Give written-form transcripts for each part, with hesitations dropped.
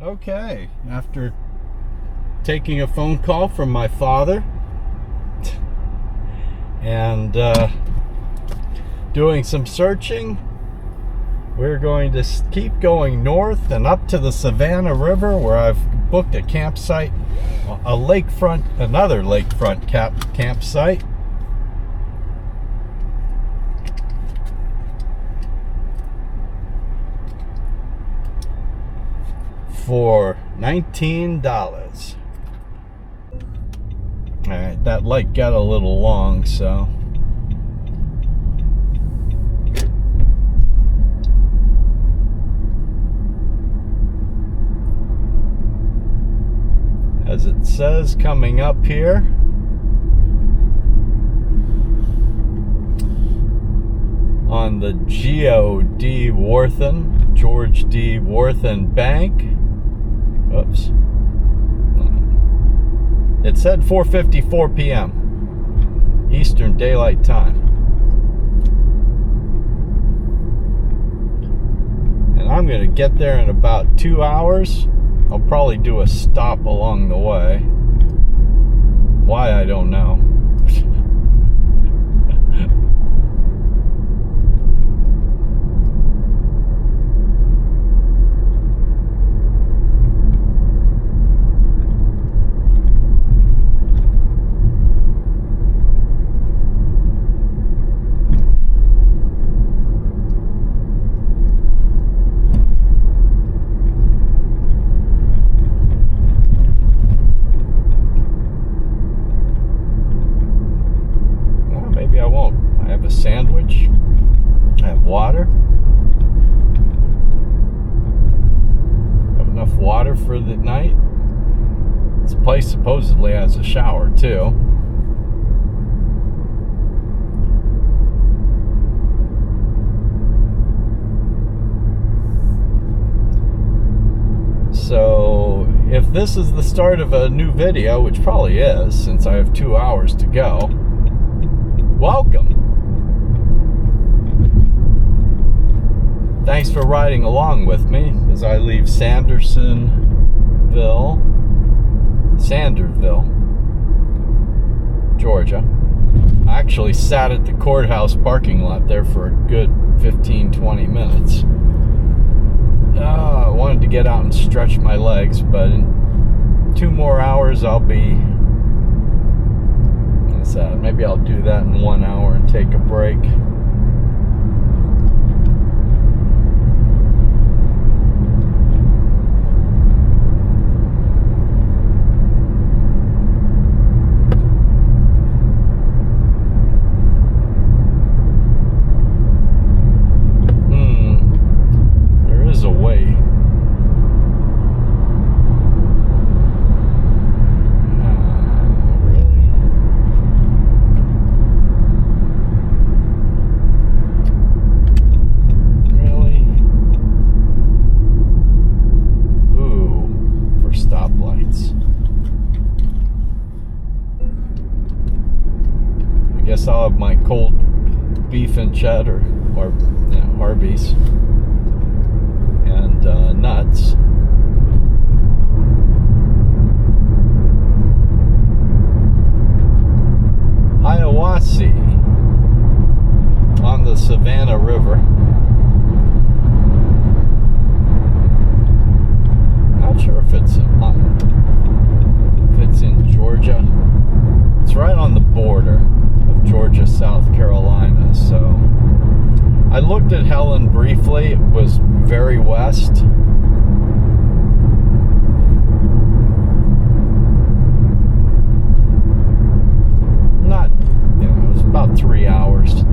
Okay, after taking a phone call from my father and doing some searching, we're going to keep going north and up to the Savannah River, where I've booked a campsite, another lakefront campsite. For $19. Alright, that light got a little long, so as it says coming up here, on the George D. Worthen Bank. Oops. It said 4:54 p.m. Eastern Daylight Time. And I'm going to get there in about 2 hours. I'll probably do a stop along the way. Why, I don't know. Sandwich. I have water. Have enough water for the night. This place supposedly has a shower too. So if this is the start of a new video, which probably is, since I have 2 hours to go, welcome. Thanks for riding along with me as I leave Sandersonville, Georgia. I actually sat at the courthouse parking lot there for a good 15-20 minutes. I wanted to get out and stretch my legs, but in 2 more hours I'll be... maybe I'll do that in 1 hour and take a break. I'll have my cold beef and cheddar, or Arby's, and nuts. Hiawassee on the Savannah River. Not sure if it's in Georgia. It's right on the border. Georgia, South Carolina. So I looked at Helen briefly. It was very west. It was about 3 hours.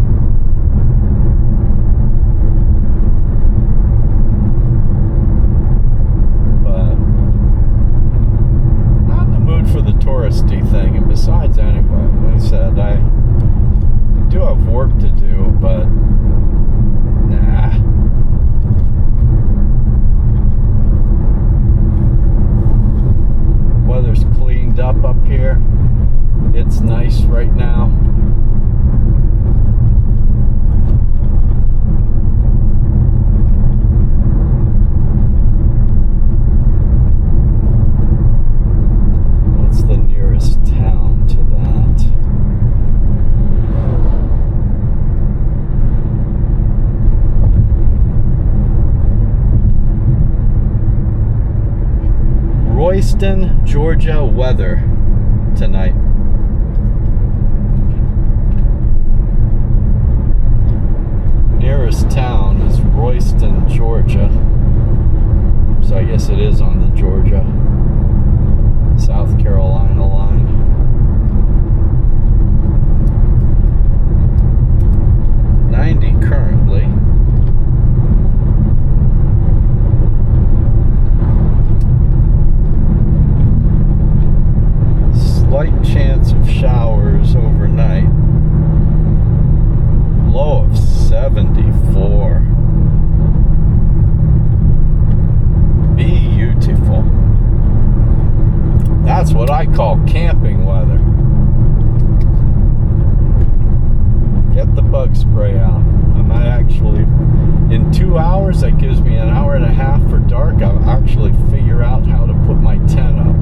But not in the mood for the touristy thing. And besides, anyway, like I said, I do have work to do, but nah. Weather's cleaned up here. It's nice right now. Royston, Georgia weather tonight. Nearest town is Royston, Georgia. So I guess it is on the Georgia, South Carolina line. 90 currently. Slight chance of showers overnight. Low of 74. Beautiful. That's what I call camping weather. Get the bug spray out. I might actually, in 2 hours, that gives me an hour and a half for dark, I'll actually figure out how to put my tent up.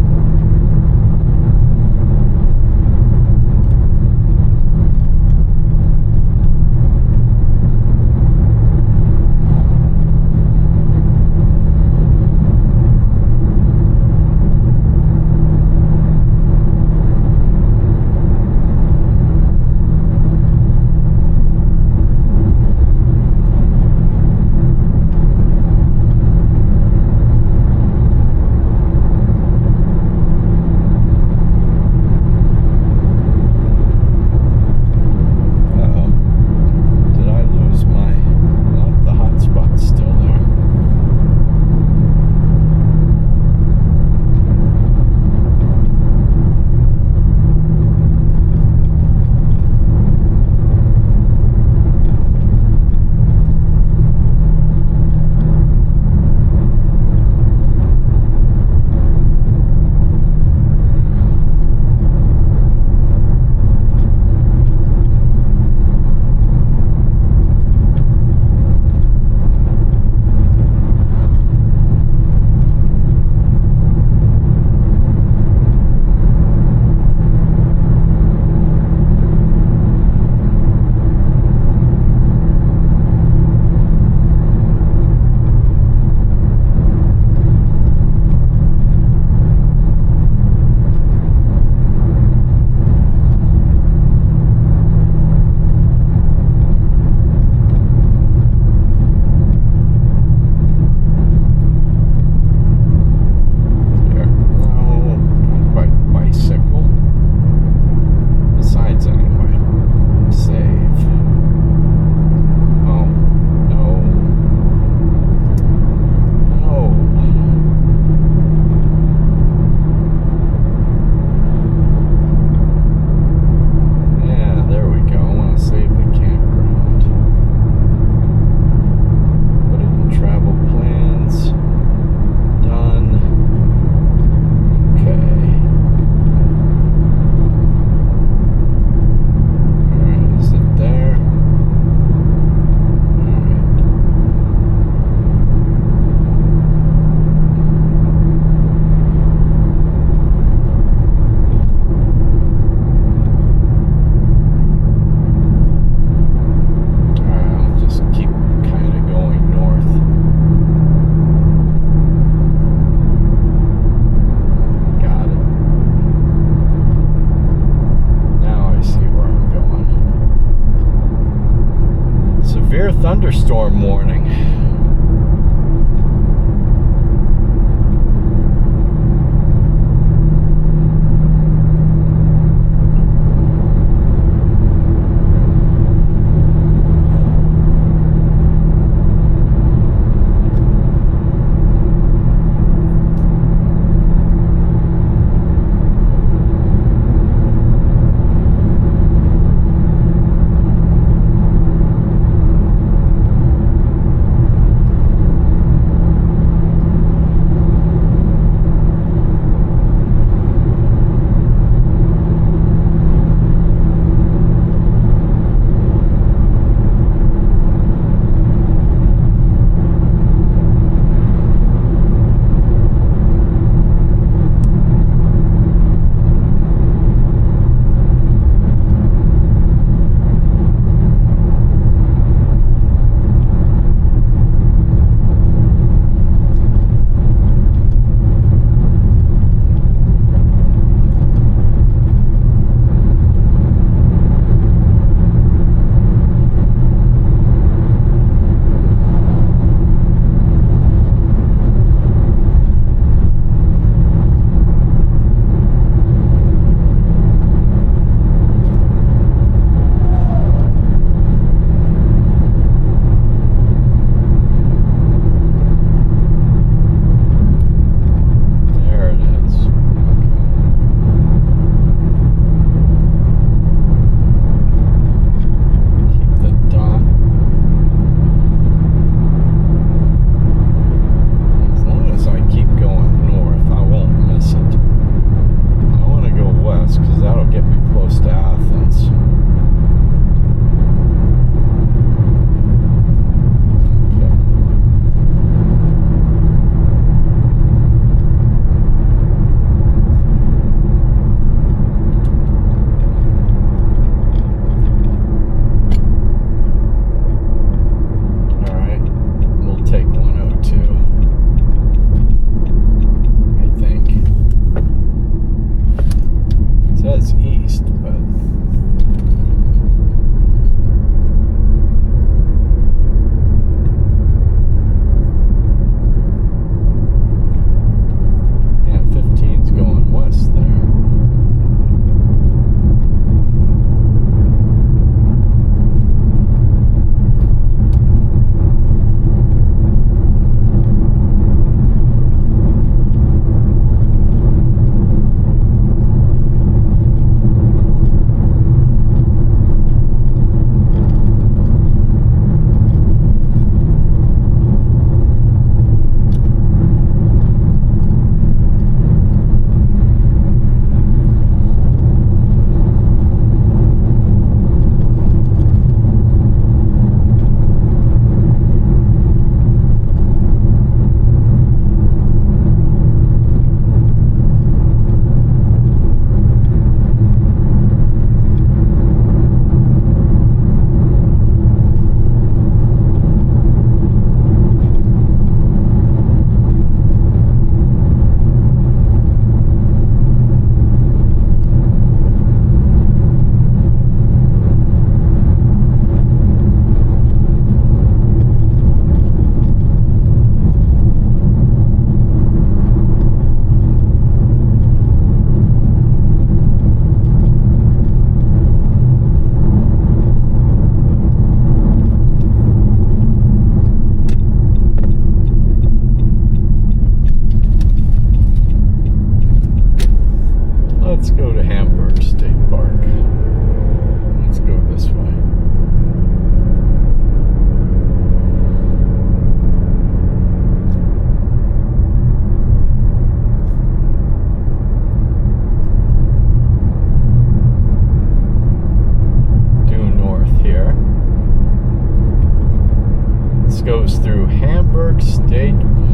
Thunderstorm warning.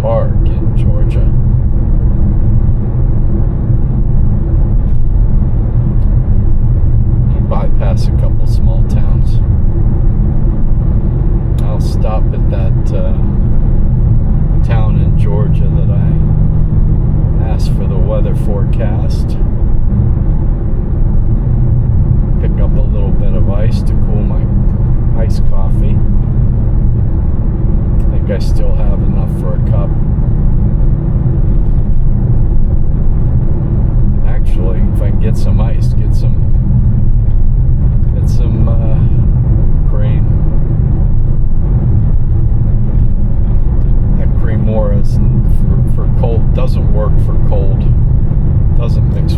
park in Georgia. You bypass a couple small towns. I'll stop at that town in Georgia that I asked for the weather forecast. Pick up a little bit of ice to cool my iced coffee. I think I still have enough for a cup. Actually, if I can get some ice, get some cream. That cream more is for cold, doesn't work for cold. Doesn't mix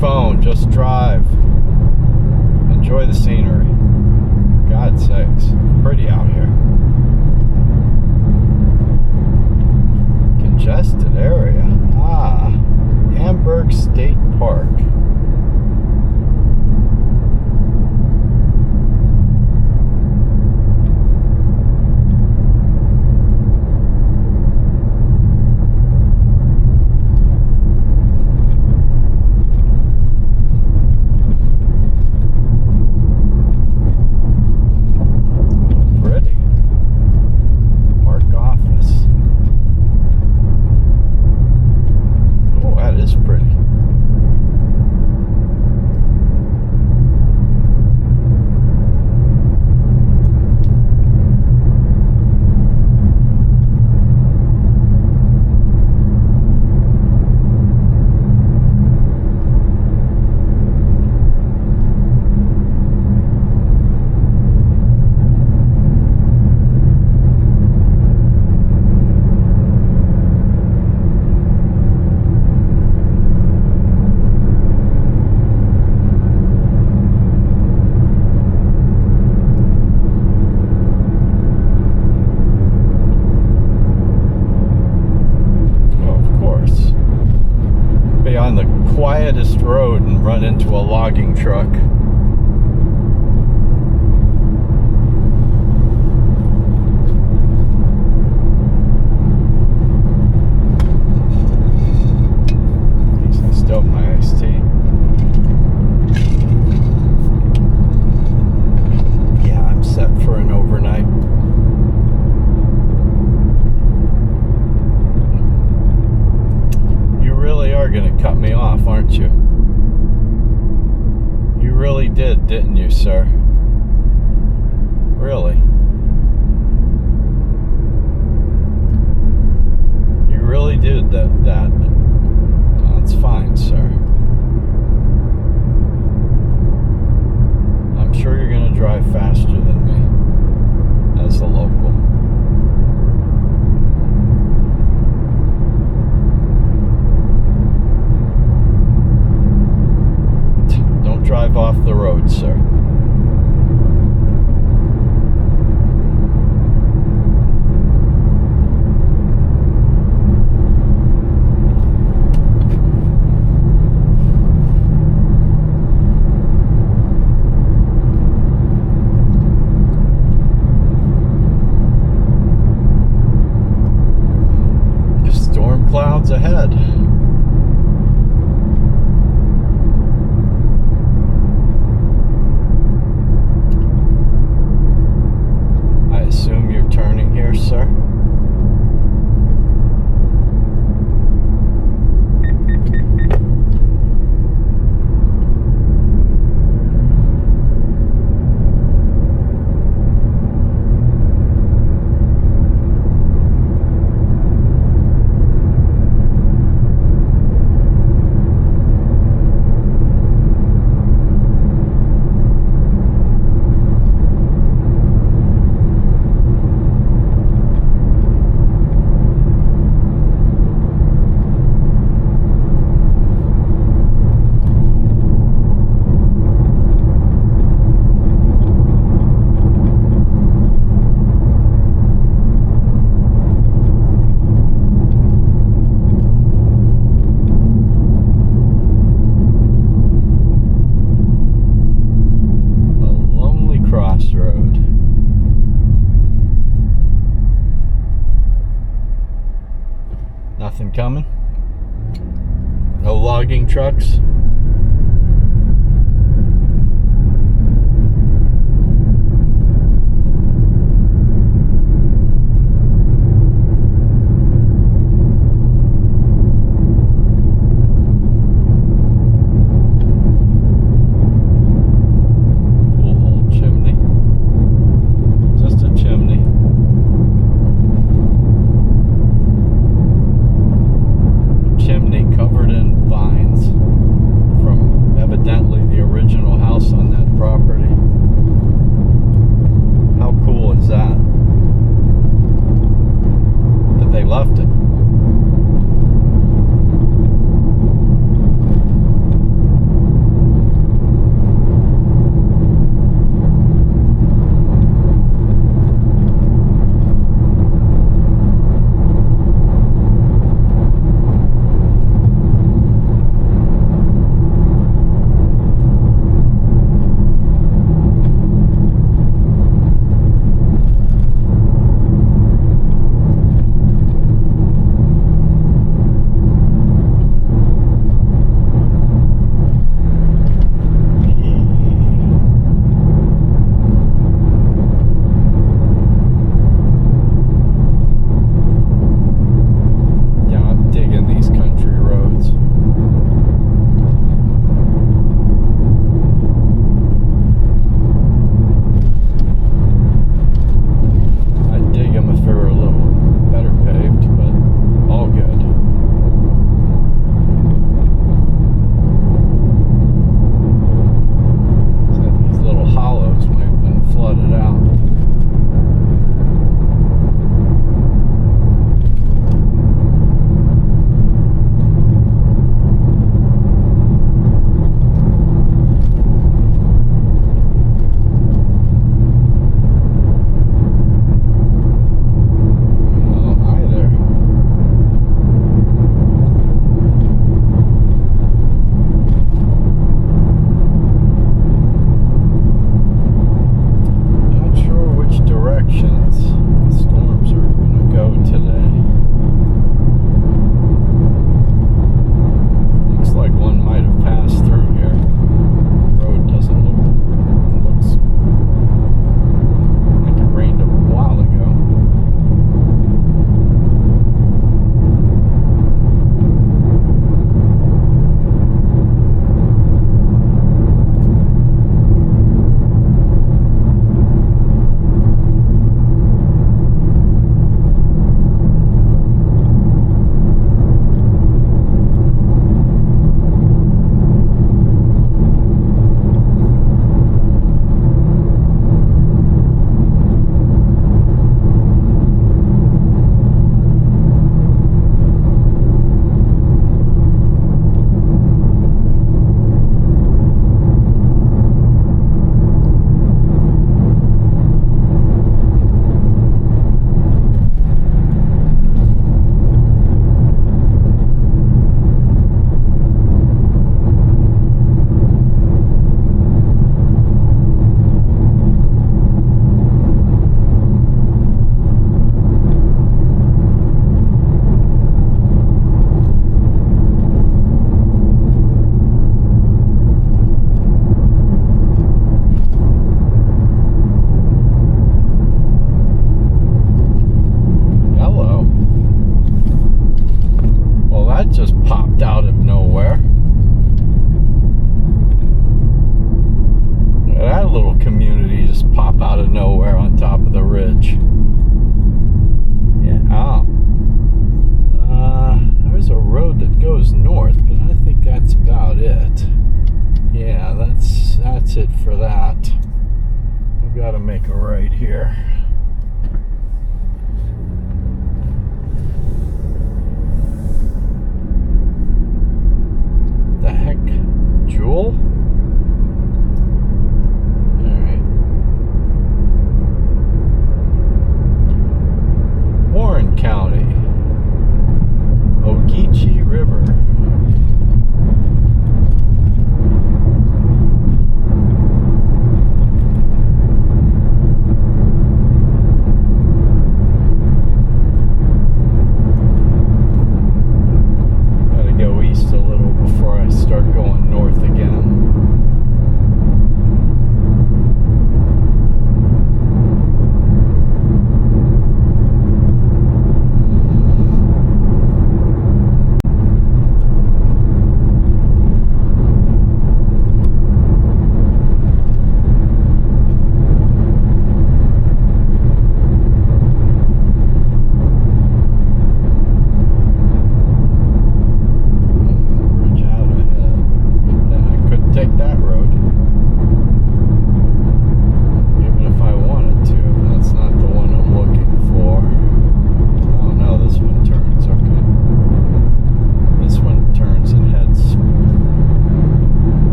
phone. Just drive. Enjoy the scenery. For God's sakes. Pretty out here. Congested area. Ah. Hamburg State Park. Quietest road and run into a logging truck. Still my iced tea. Yeah, I'm set for an overnight. Are going to cut me off, aren't you? You really did, didn't you, sir? Really? You really did that. That's fine, sir. I'm sure you're going to drive faster than me as a local. Drive off the road, sir. Storm clouds ahead. Sir. Nothing coming. No logging trucks. Covered in vines. exit for that. We've got to make a right here. The heck? Jewel? Alright. Warren County. Ogeechee River.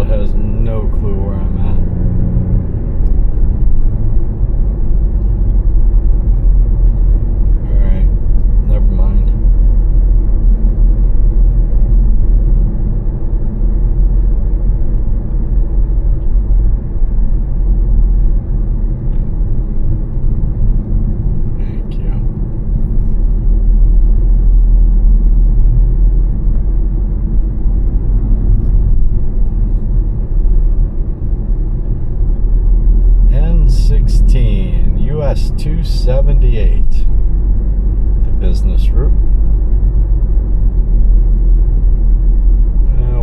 Tesla has no clue where I'm at. Alright, never mind. Thank you. N16 US 278, the business route.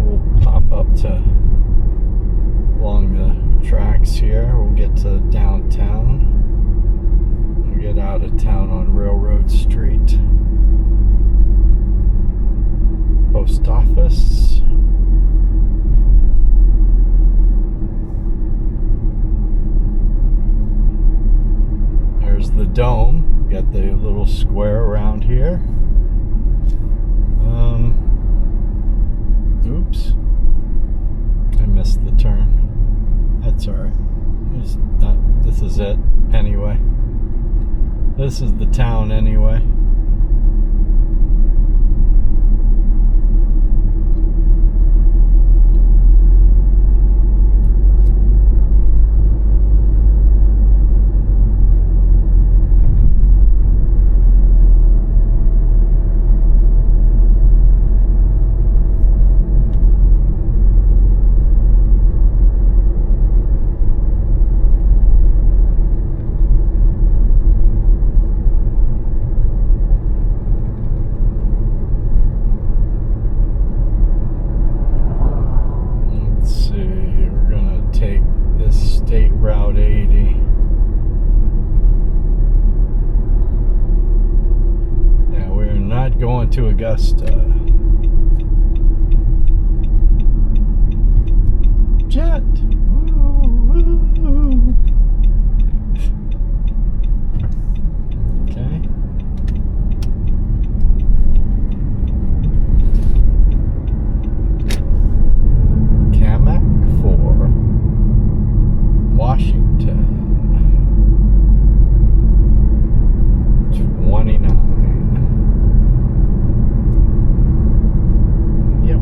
We'll pop up to along the tracks here. We'll get to downtown. We'll get out of town on Railroad Street. Post office. There's the dome. Got the little square around here. Oops. I missed the turn. That's alright. This is it anyway. This is the town anyway. State Route 80. Yeah, we're not going to Augusta. Jet! Woo-hoo. Okay. Camac 4. Washington 29. Yep.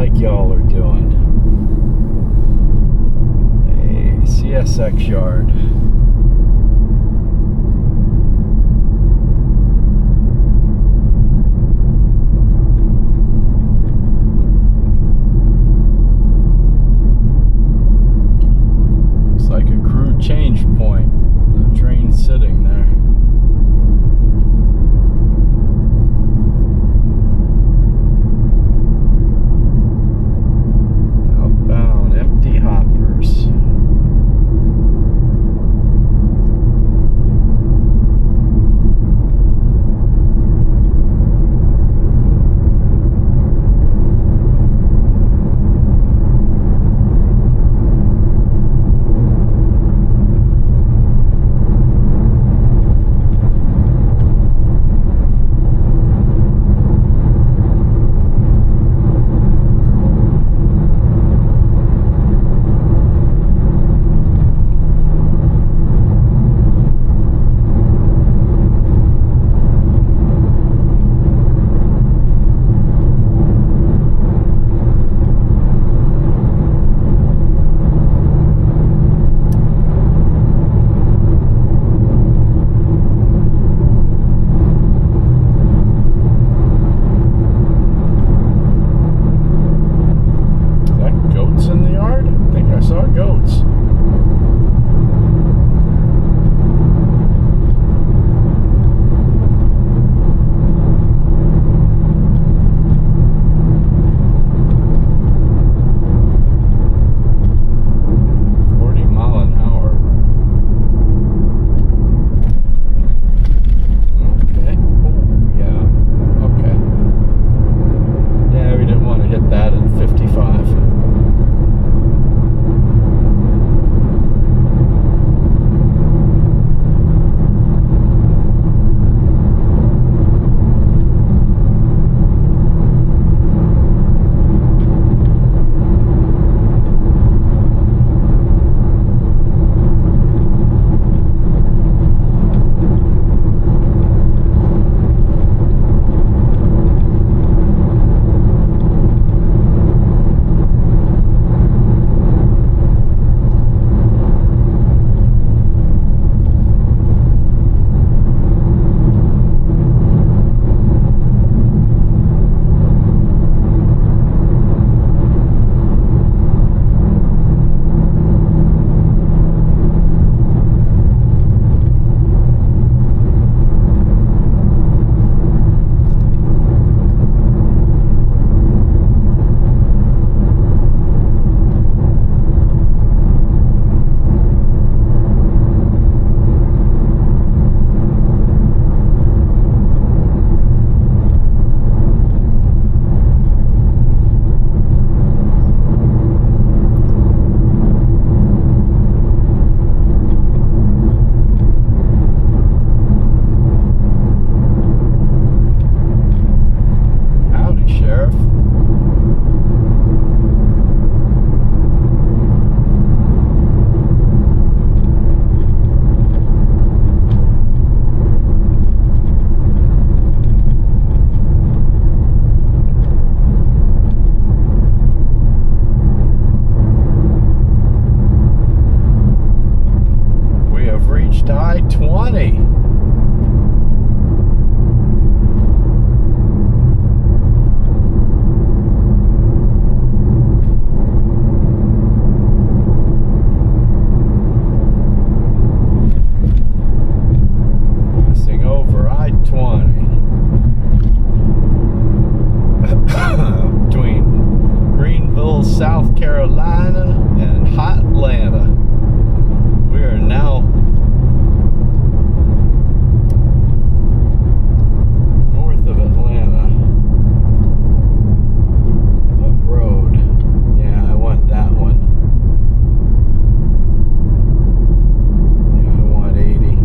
like y'all are doing. Hey, CSX yard. Looks like a crew change point. The train's sitting there. South Carolina and hot Atlanta. We are now north of Atlanta. What road? Yeah, I want that one. Yeah, I want 80.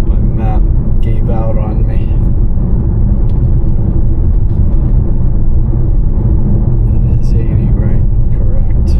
My map gave out on me. It is 80, right? Correct.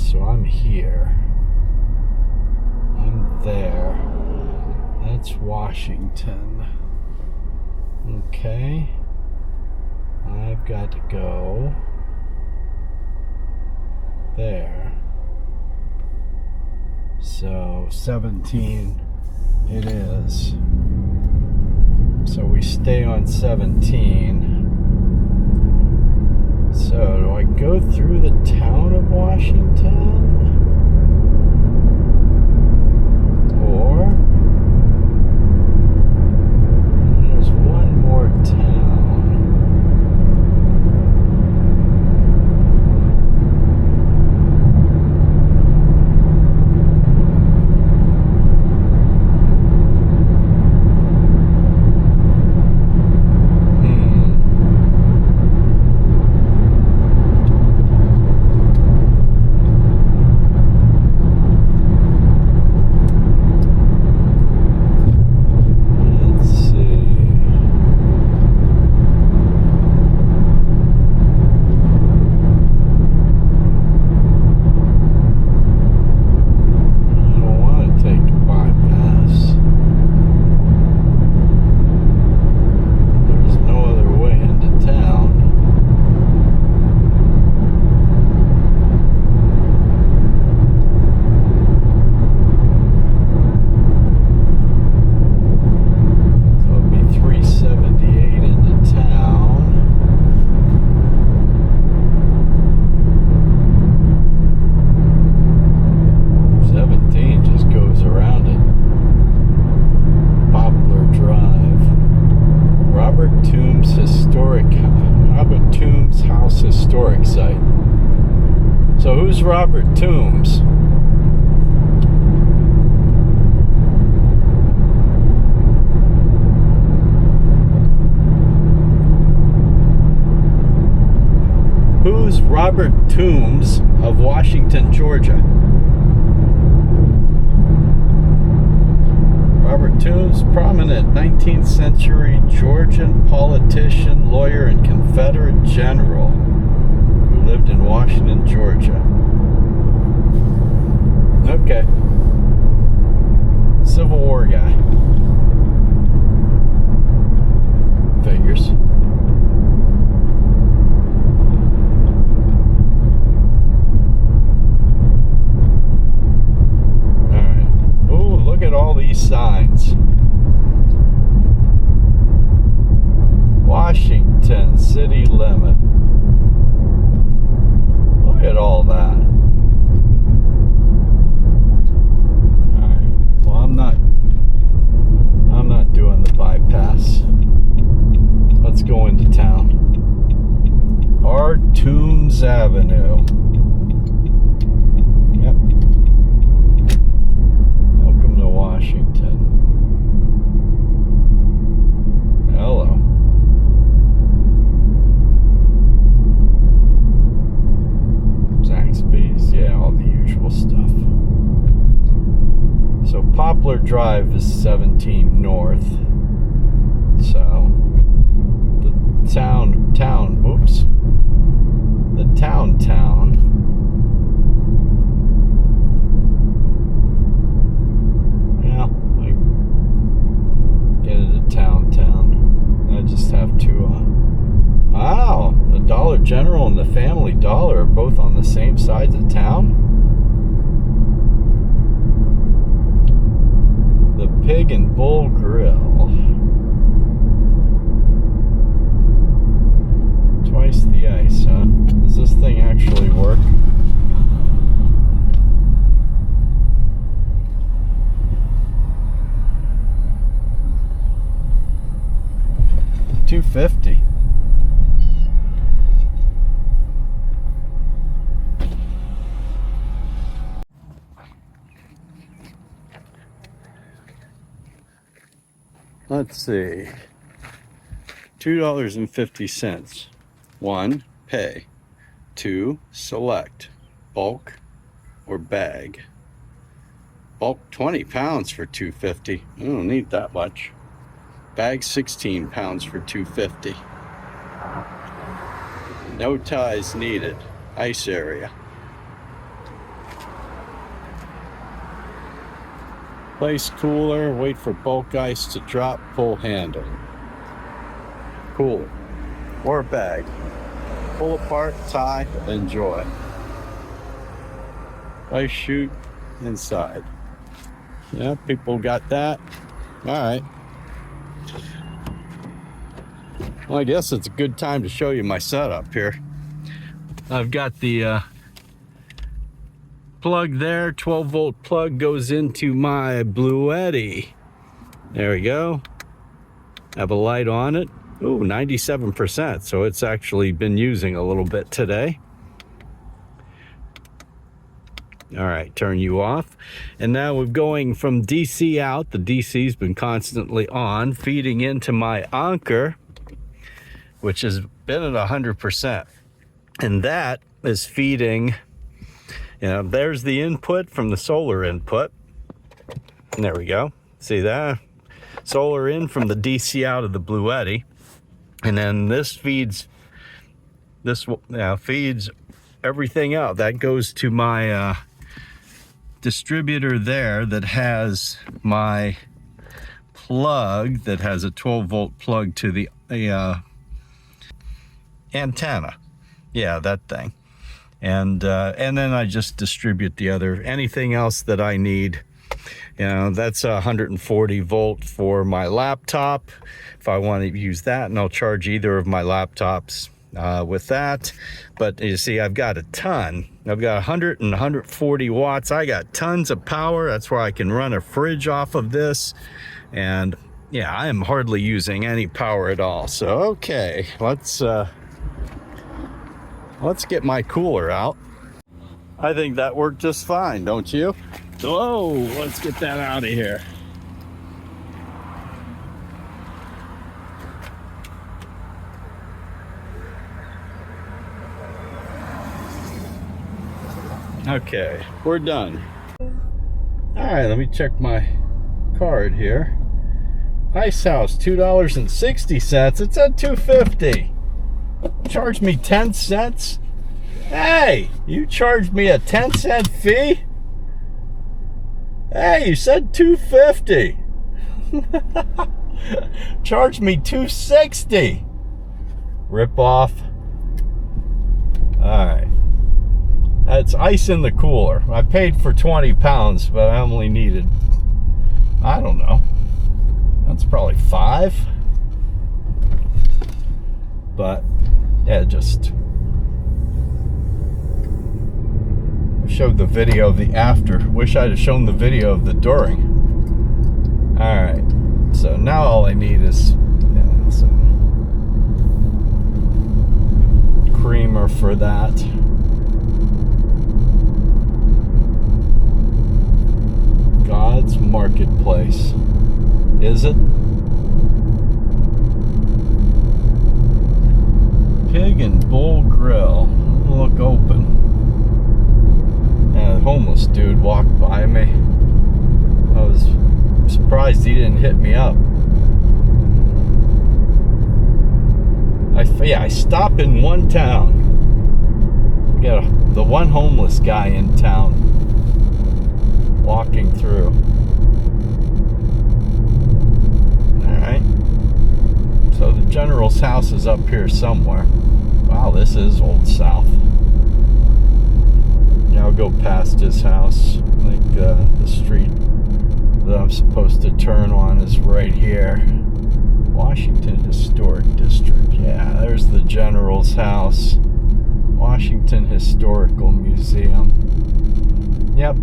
so I'm here. I'm there. That's Washington. Okay. I've got to go there. So 17 it is. So we stay on 17. So do I go through the town of Washington? Or there's one more town. Historic site. So who's Robert Toombs? Who's Robert Toombs of Washington, Georgia? Robert Toombs, prominent 19th century Georgian politician, lawyer, and Confederate general who lived in Washington, Georgia. Okay. Civil War guy. Figures. At all these signs. Washington city limit. Look at all that. Alright. Well, I'm not doing the bypass. Let's go into town. R. Toombs Avenue. Yep. Washington. Hello. Zaxby's, yeah, all the usual stuff. So Poplar Drive is 17 north. So the town, oops. The town. Town. I just have to wow, the Dollar General and the Family Dollar are both on the same sides of town. The Pig and Bull Grill. Twice the ice, huh? Does this thing actually work? $2.50. Let's see. $2.50. 1. Pay. 2. Select. Bulk or bag. Bulk 20 pounds for $2.50. I don't need that much. Bag 16 pounds for $2.50. No ties needed. Ice area. Place cooler, wait for bulk ice to drop, pull handle. Cooler or bag. Pull apart, tie, enjoy. Ice chute inside. Yeah, people got that. All right. Well, I guess it's a good time to show you my setup here. I've got the plug there, 12-volt plug goes into my Bluetti. There we go. Have a light on it. Ooh, 97%, so it's actually been using a little bit today. All right, turn you off. And now we're going from DC out. The DC's been constantly on, feeding into my Anker, which has been at 100%. And that is feeding, there's the input from the solar input. And there we go. See that? Solar in from the DC out of the Bluetti. And then this feeds everything out. That goes to my distributor there that has my plug that has a 12-volt plug to the antenna. Yeah, that thing. And then I just distribute the other, anything else that I need. That's 140 volt for my laptop if I want to use that, and I'll charge either of my laptops with that. But you see, I've got a ton. I've got 100 and 140 watts. I got tons of power. That's where I can run a fridge off of this. And yeah, I am hardly using any power at all. So okay, let's get my cooler out. I think that worked just fine, don't you? Whoa, let's get that out of here. Okay, we're done. All right, let me check my card here. Ice House, $2.60. It's at $2.50. Charge me 10 cents? Hey, you charged me a 10-cent fee? Hey, you said $2.50. Charge me $2.60. Rip off. All right. That's ice in the cooler. I paid for 20 pounds, but I only needed, I don't know. That's probably 5. But yeah, just showed the video of the after. Wish I'd have shown the video of the during. All right, so now all I need is some creamer for that. God's Marketplace. Is it? Pig and Bull Grill. Look open. And a homeless dude walked by me. I was surprised he didn't hit me up. I stop in one town. Get the one homeless guy in town walking through. Alright. So the general's house is up here somewhere. Wow, this is Old South. Yeah, I'll go past his house. I think the street that I'm supposed to turn on is right here. Washington Historic District. Yeah, there's the general's house. Washington Historical Museum. Yep,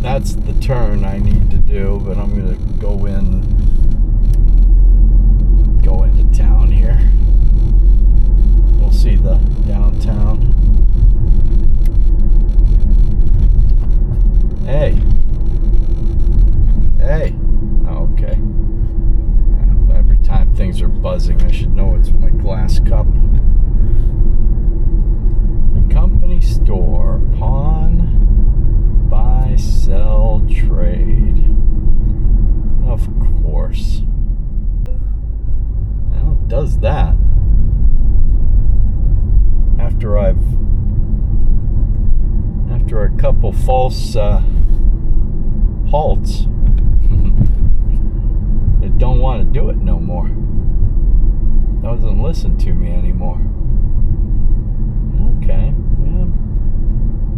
that's the turn I need to do, but I'm gonna go into town here. We'll see the downtown. Hey. Oh, okay. Every time things are buzzing, I should know it's my glass cup. Company store, pawn, buy, sell, trade. Of course. Now it does that. After a couple false halts. don't want to do it no more. Doesn't listen to me anymore. Okay, yeah.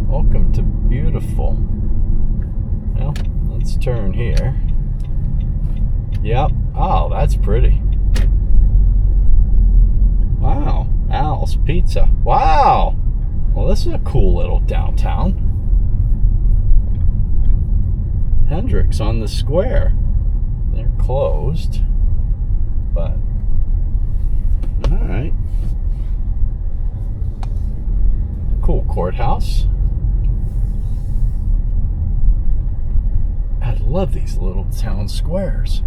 Welcome to beautiful. Well, let's turn here. Yep. Oh, that's pretty. Wow. Al's Pizza. Wow. Well, this is a cool little downtown. Hendrix on the Square. They're closed. But, alright. Cool courthouse. I love these little town squares.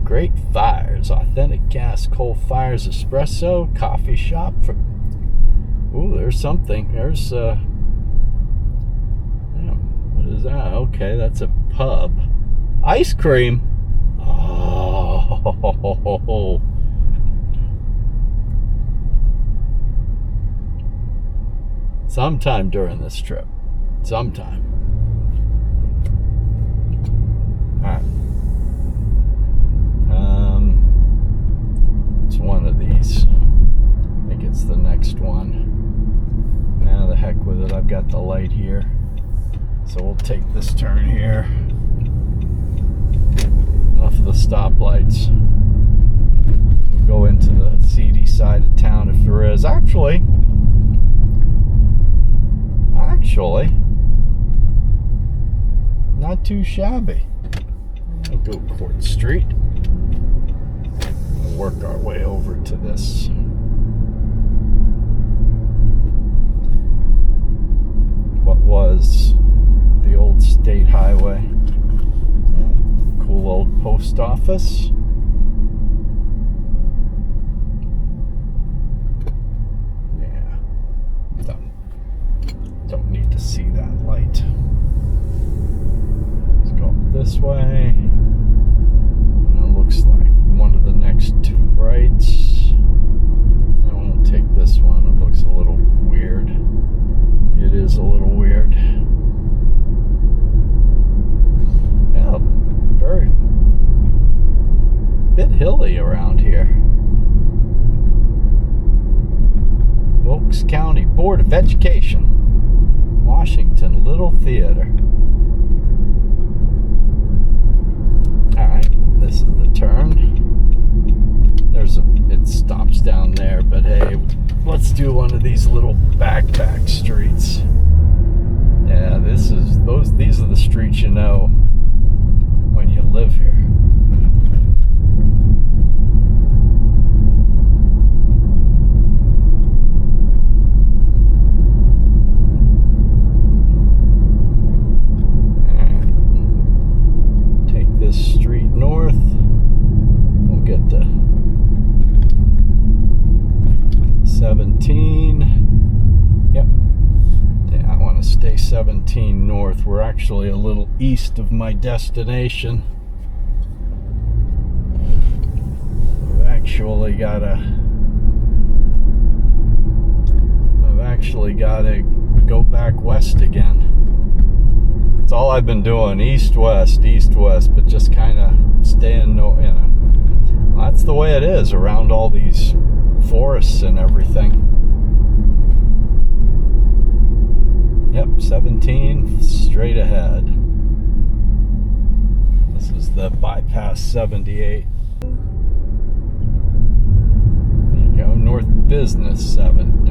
Great fires, authentic gas, coal fires, espresso, coffee shop. Ooh, there's something. There's what is that? Okay, that's a pub. Ice cream. Oh. Sometime during this trip. Sometime. Alright. It's one of these. I think it's the next one. Nah, the heck with it. I've got the light here. So we'll take this turn here. Enough of the stoplights. We'll go into the seedy side of town if there is. Actually, not too shabby. We'll go Court Street. We'll work our way over to this. What was the old state highway. Yeah, cool old post office. Yeah. Don't need to see that light. Let's go up this way. And it looks like one of the next rights. I won't take this one. It looks a little weird. It is a little weird. Yeah, very bit hilly around here. Wilkes County Board of Education, Washington Little Theater. Alright, this is the turn. It stops down there, but hey, let's do one of these little backpack streets. Yeah, these are the streets you know when you live here. Take this street north. We'll get to 17. Yep. Yeah, I want to stay 17 north. We're actually a little east of my destination. I've actually got to go back west again. That's all I've been doing, east west, but just kind of staying, that's the way it is around all these forests and everything. Yep, 17 straight ahead. This is the bypass 78. There you go, North Business 17.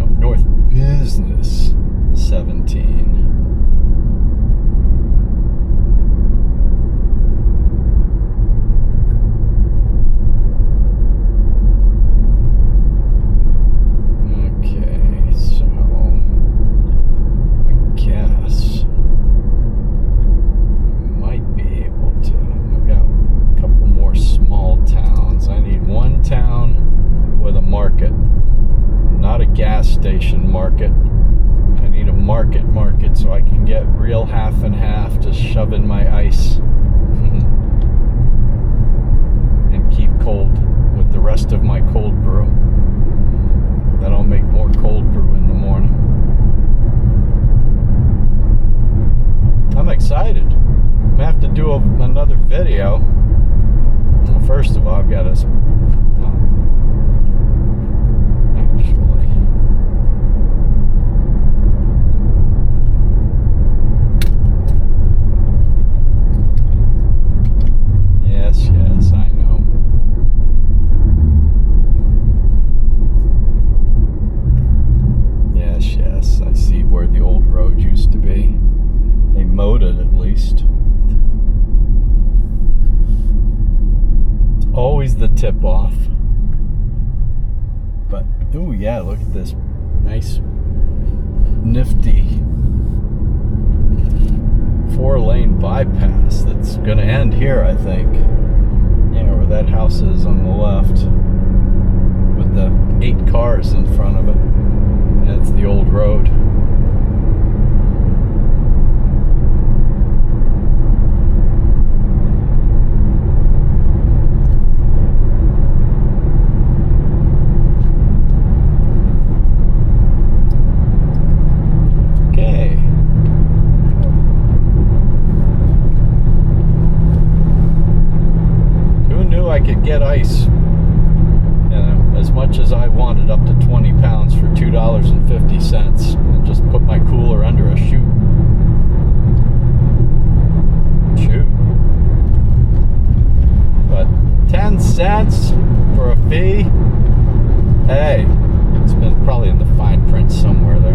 Station market. I need a market so I can get real half and half, just shoving my ice and keep cold with the rest of my cold brew. Then I'll make more cold brew in the morning. I'm excited. I'm gonna have to do another video at us. Actually, yes, I know. Yes, I see where the old road used to be. They mowed it at least. It's always the tip off. But, oh yeah, look at this nice, nifty 4-lane bypass that's going to end here, I think. Yeah, where that house is on the left with the 8 cars in front of it. That's the old road. Okay. Who knew I could get ice? As much as I wanted, up to 20 pounds for $2.50, and just put my cooler under a chute. But 10 cents for a fee? Hey, it's been probably in the fine print somewhere there.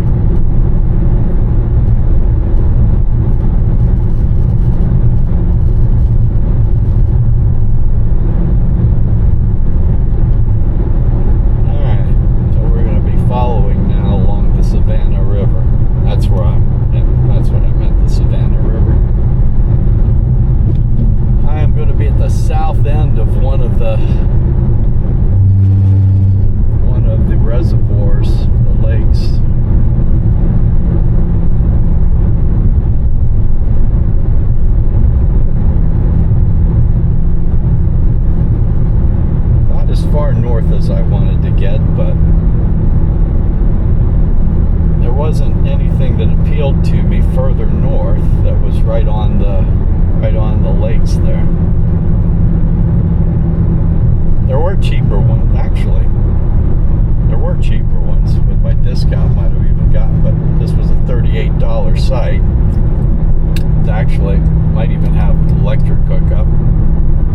Following now along the Savannah River. That's where that's what I meant, the Savannah River. I am going to be at the south end of one of the reservoirs, the lakes. Not as far north as I wanted to get, but there wasn't anything that appealed to me further north that was right on the lakes there. There were cheaper ones, actually. There were cheaper ones with my discount, might have even gotten, but this was a $38 site. It actually might even have electric hookup,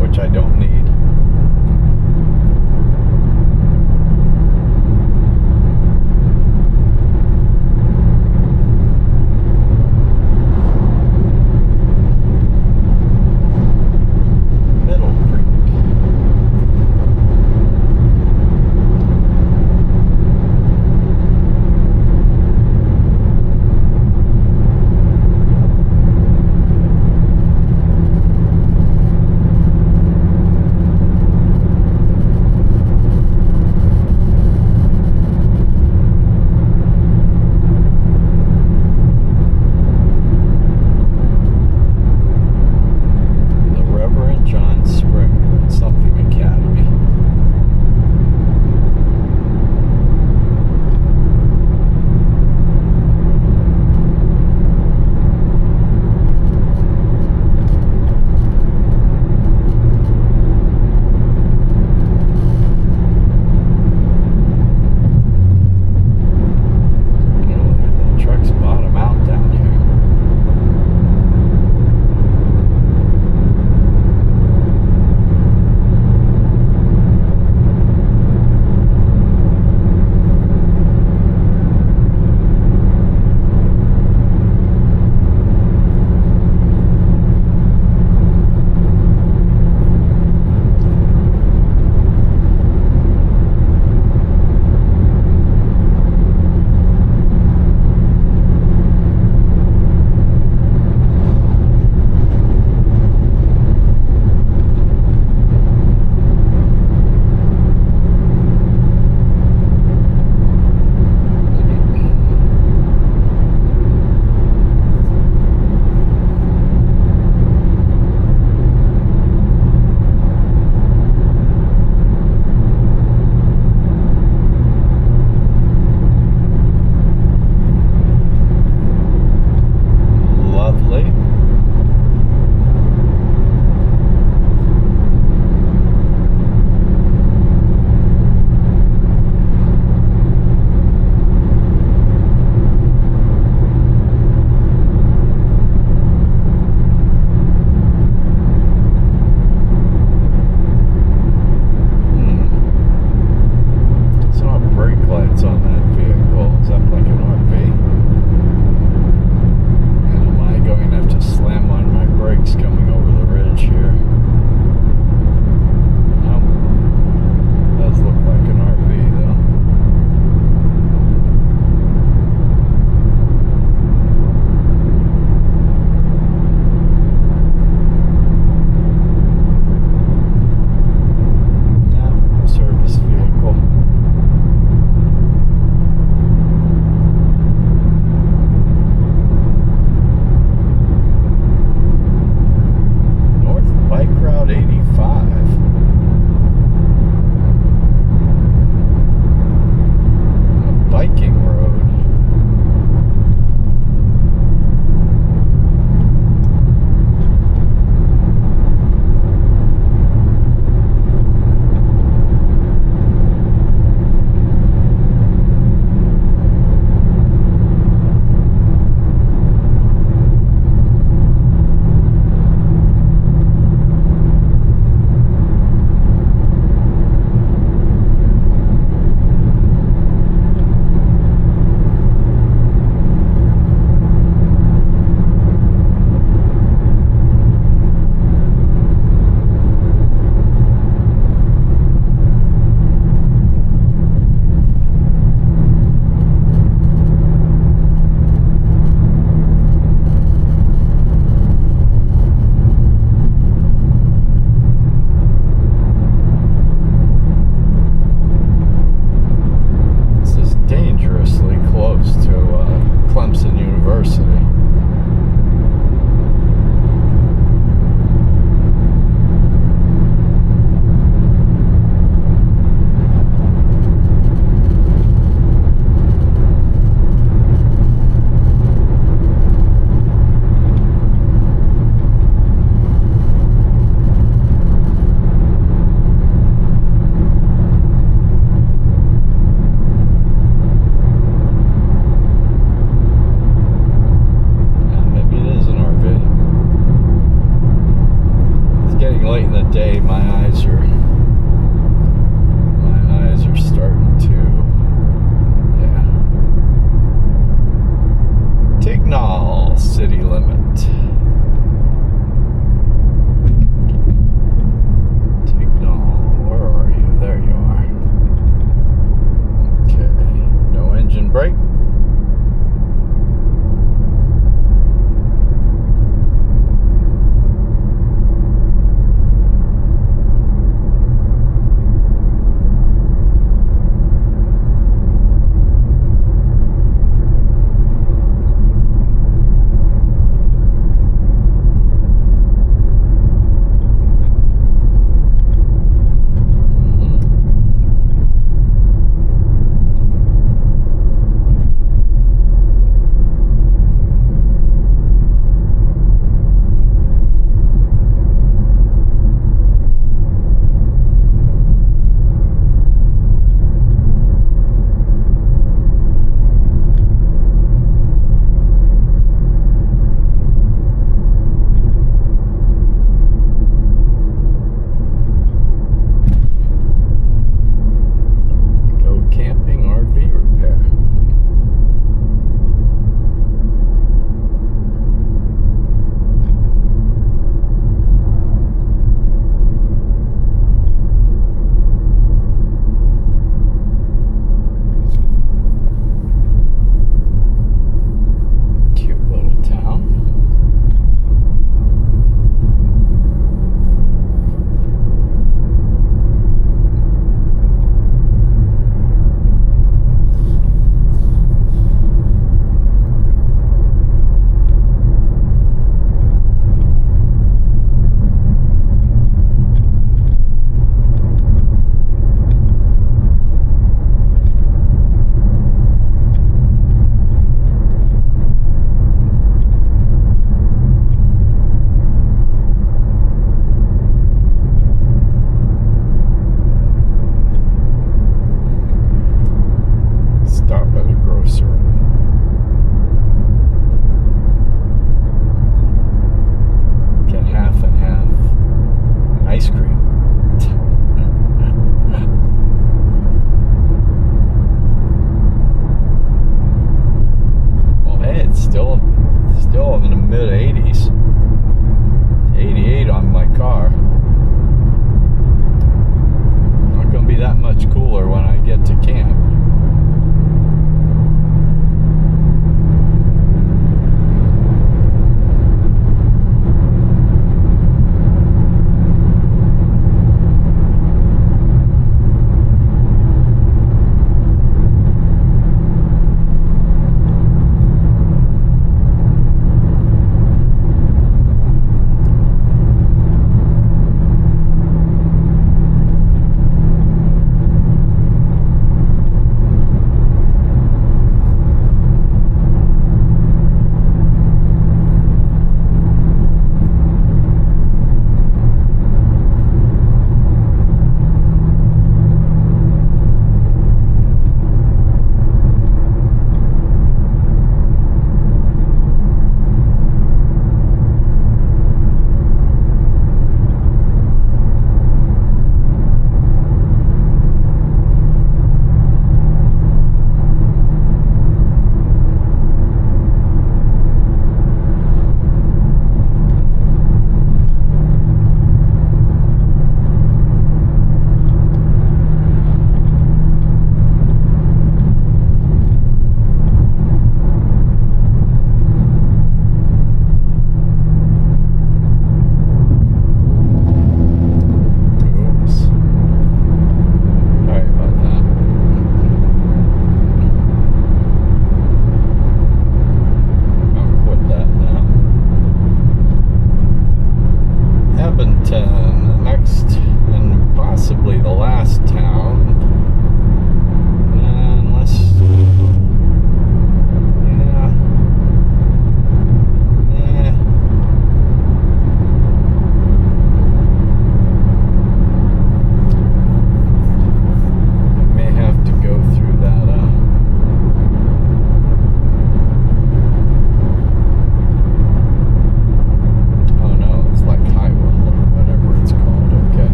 which I don't need.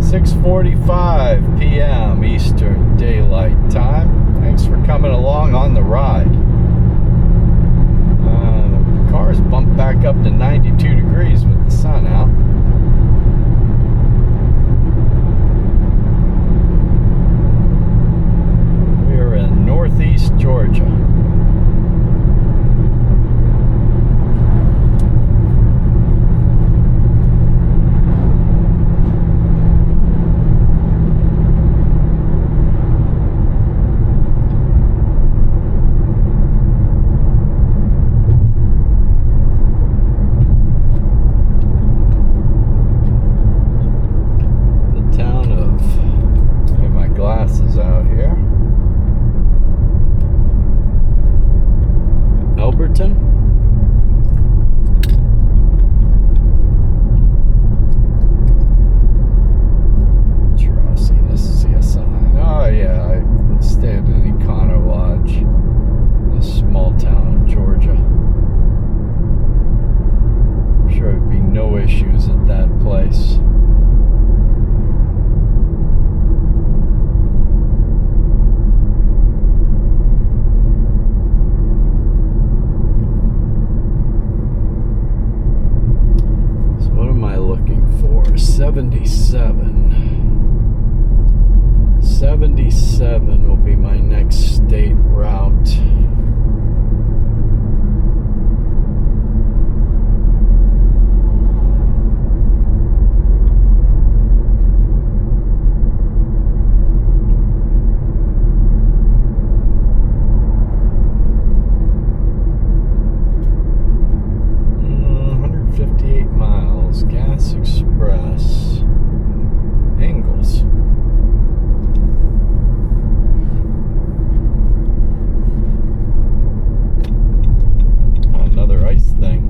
6:45 p.m. Eastern Daylight Time. Thanks for coming along on the ride. The car's bumped back up to 92 degrees with the sun out. We're in northeast Georgia. Seventy-seven will be my next state route. Gas Express, Ingalls. Another ice thing.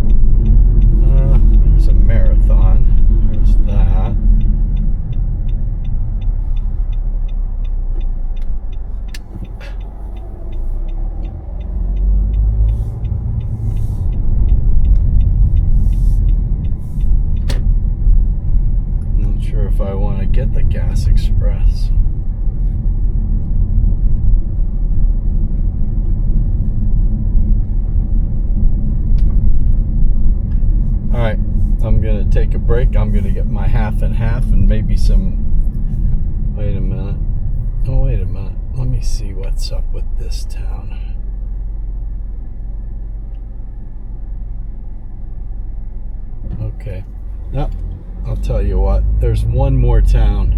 There's a marathon. There's that. If I want to get the Gas Express. Alright, I'm going to take a break. I'm going to get my half and half and maybe some... Wait a minute. Oh, wait a minute. Let me see what's up with this town. Okay. Now, I'll tell you what, there's one more town.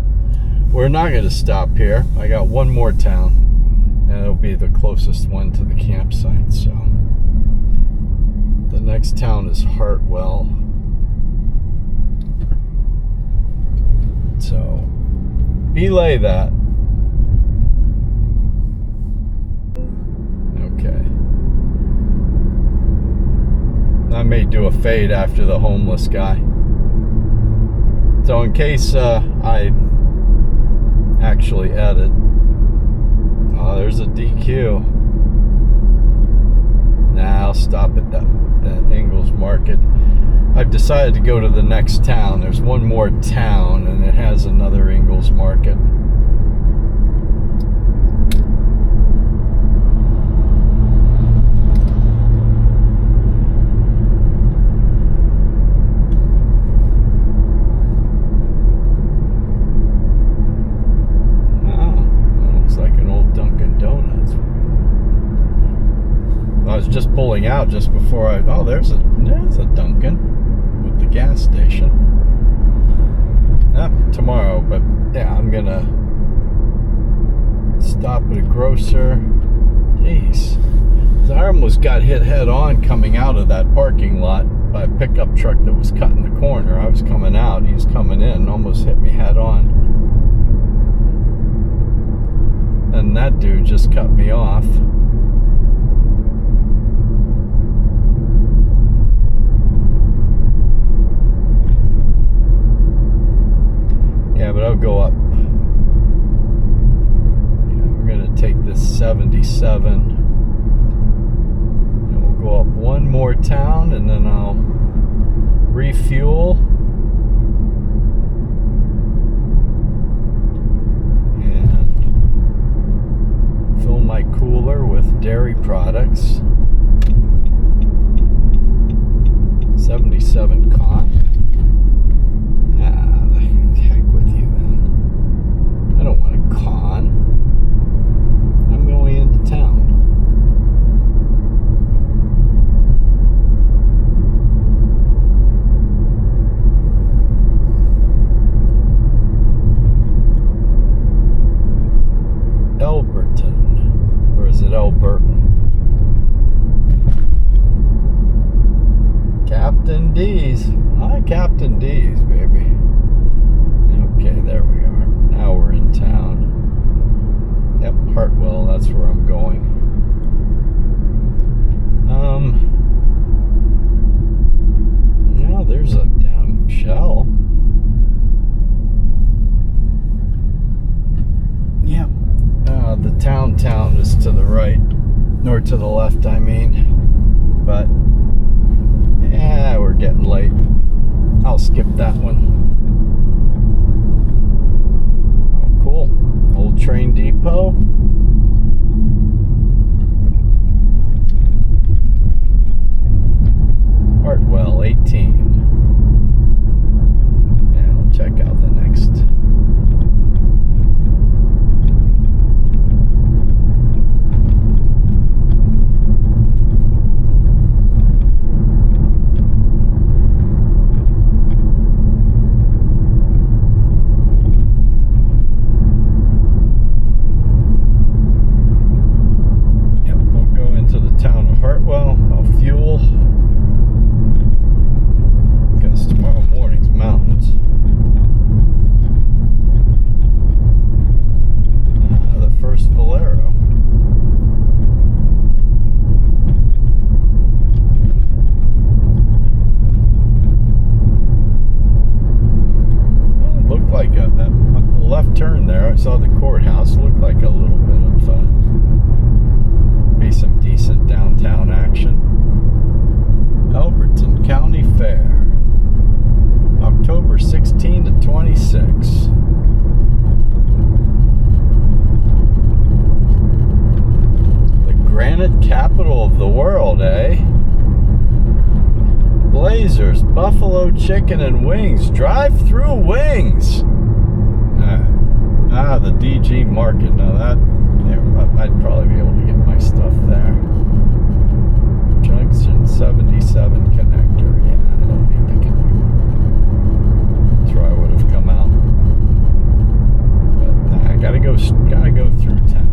We're not going to stop here. I got one more town, and it'll be the closest one to the campsite. So the next town is Hartwell. So belay that. Okay. I may do a fade after the homeless guy. So in case I actually edit, there's a DQ. Nah, I'll stop at that Ingalls Market. I've decided to go to the next town. There's one more town, and it has another Ingalls Market. Just pulling out just before there's a Dunkin' with the gas station. Tomorrow, but yeah, I'm gonna stop at a grocer. Jeez, I almost got hit head on coming out of that parking lot by a pickup truck that was cutting the corner. I was coming out, he was coming in, and almost hit me head on. And that dude just cut me off. Yeah, but I'll go up. Yeah, we're going to take this 77. And we'll go up one more town, and then I'll refuel. dairy products. 77 con. Ah, the heck with you then. I don't want a con. I'm going into town. Elberton. Or is it Elberton? Captain D's. Hi, Captain D's, baby. Okay, there we are. Now we're in town. Yep, Hartwell, that's where I'm going. Now there's a damn Shell. Yep. The town is to the right, or to the left, I mean. But yeah, we're getting late. I'll skip that one. Oh, cool. Old train depot. Hartwell 18. Yeah, I'll check out the next. Turn there, I saw the courthouse. Looked like a little bit of be some decent downtown action. Elberton County Fair, October 16 to 26. The granite capital of the world, eh? Blazers, buffalo chicken and wings, drive-through wings. The DG Market. Now that, yeah, I'd probably be able to get my stuff there. Junction 77 connector. Yeah, I don't need the connector. That's where I would have come out. But nah, I gotta go through town.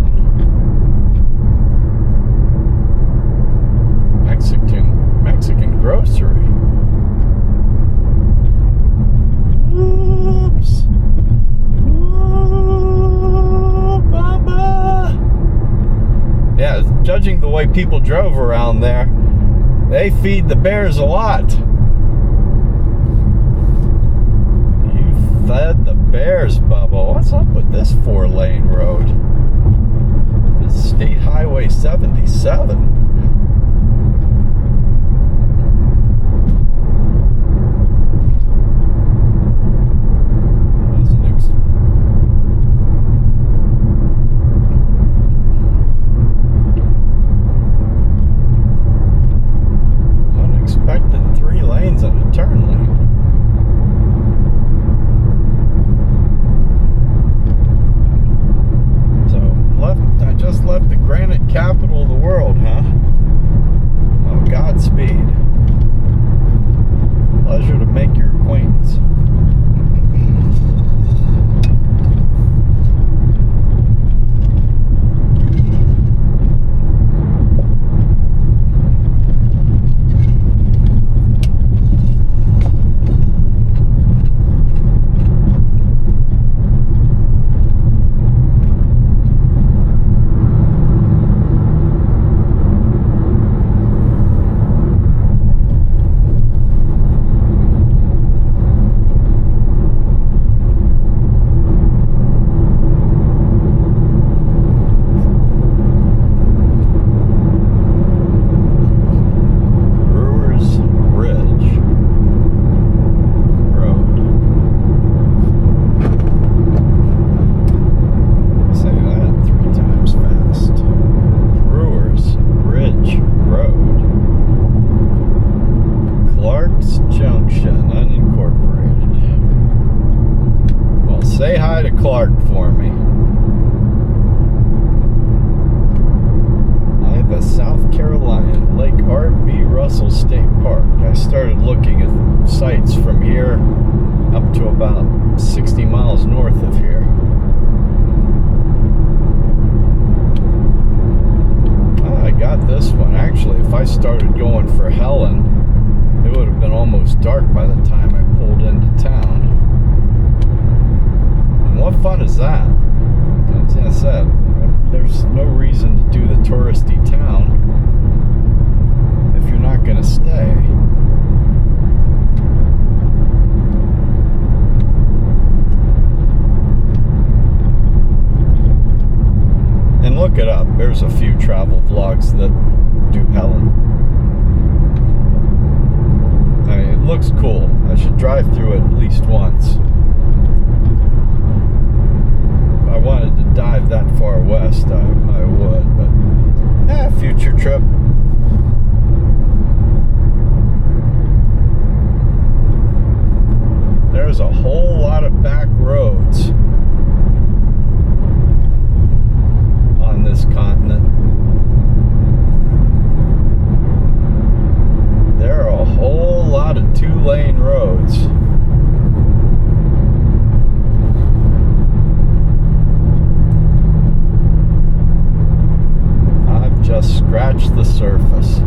Mexican grocery. Oops. Yeah, judging the way people drove around there, they feed the bears a lot. You fed the bears, Bubba. What's up with this 4-lane road? This is State Highway 77. Capital of the world, huh? sights from here up to about 60 miles north of here. I got this one. Actually, if I started going for Helen, it would have been almost dark by the time I pulled into town. And what fun is that? As I said, there's no reason to do the touristy town if you're not going to stay. And look it up. There's a few travel vlogs that do Helen. I mean, it looks cool. I should drive through it at least once. If I wanted to dive that far west, I would, but future trip. There's a whole lot of back roads on this continent. There are a whole lot of 2-lane roads. I've just scratched the surface.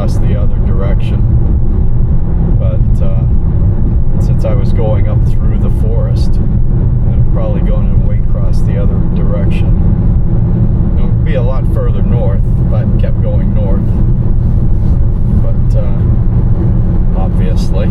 across the other direction. But since I was going up through the forest, I'm probably going to way across the other direction. It would be a lot further north if I kept going north, but obviously.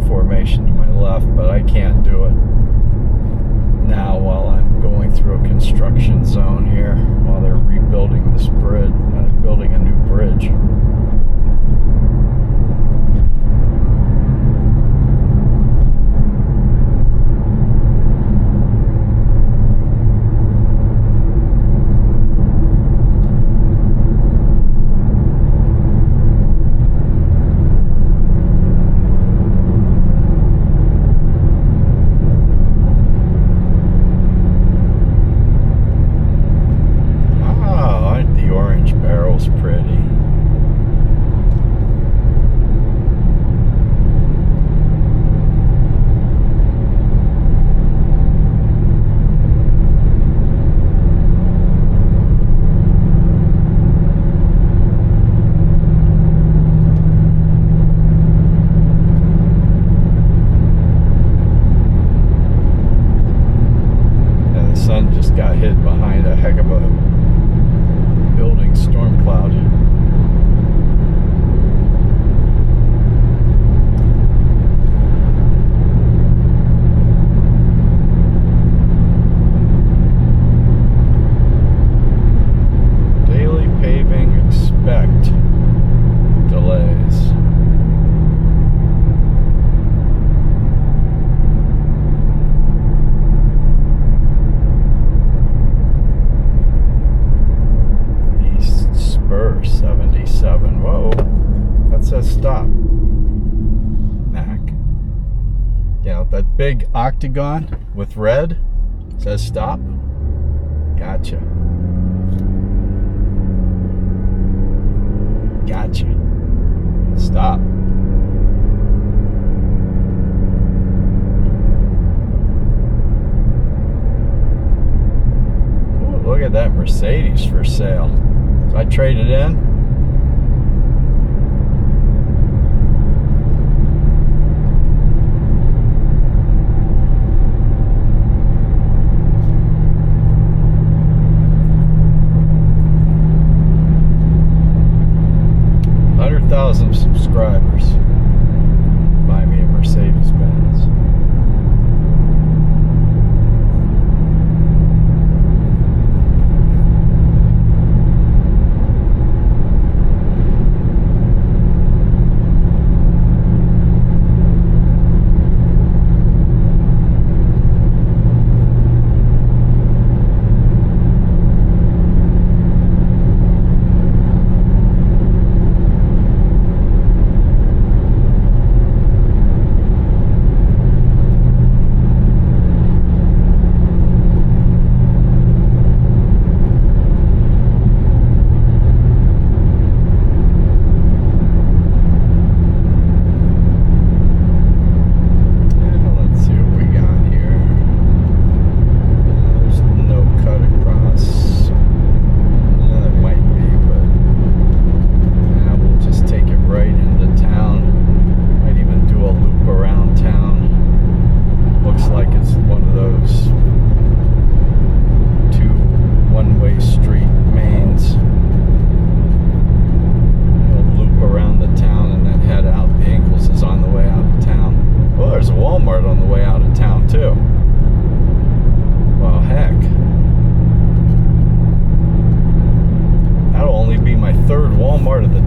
Formation to my left, but I can't do it now while I'm going through a construction zone here while they're rebuilding this bridge, building a new bridge. Pretty. Yeah, the sun just got hid behind a heck of a building storm cloud. Daily paving, expect delays. Spur 77. Whoa, that says stop. Mac. Yeah, that big octagon with red says stop. Gotcha. Gotcha. Stop. Ooh, look at that Mercedes for sale. I traded in. Subscribers. Buy me a Mercedes Benz.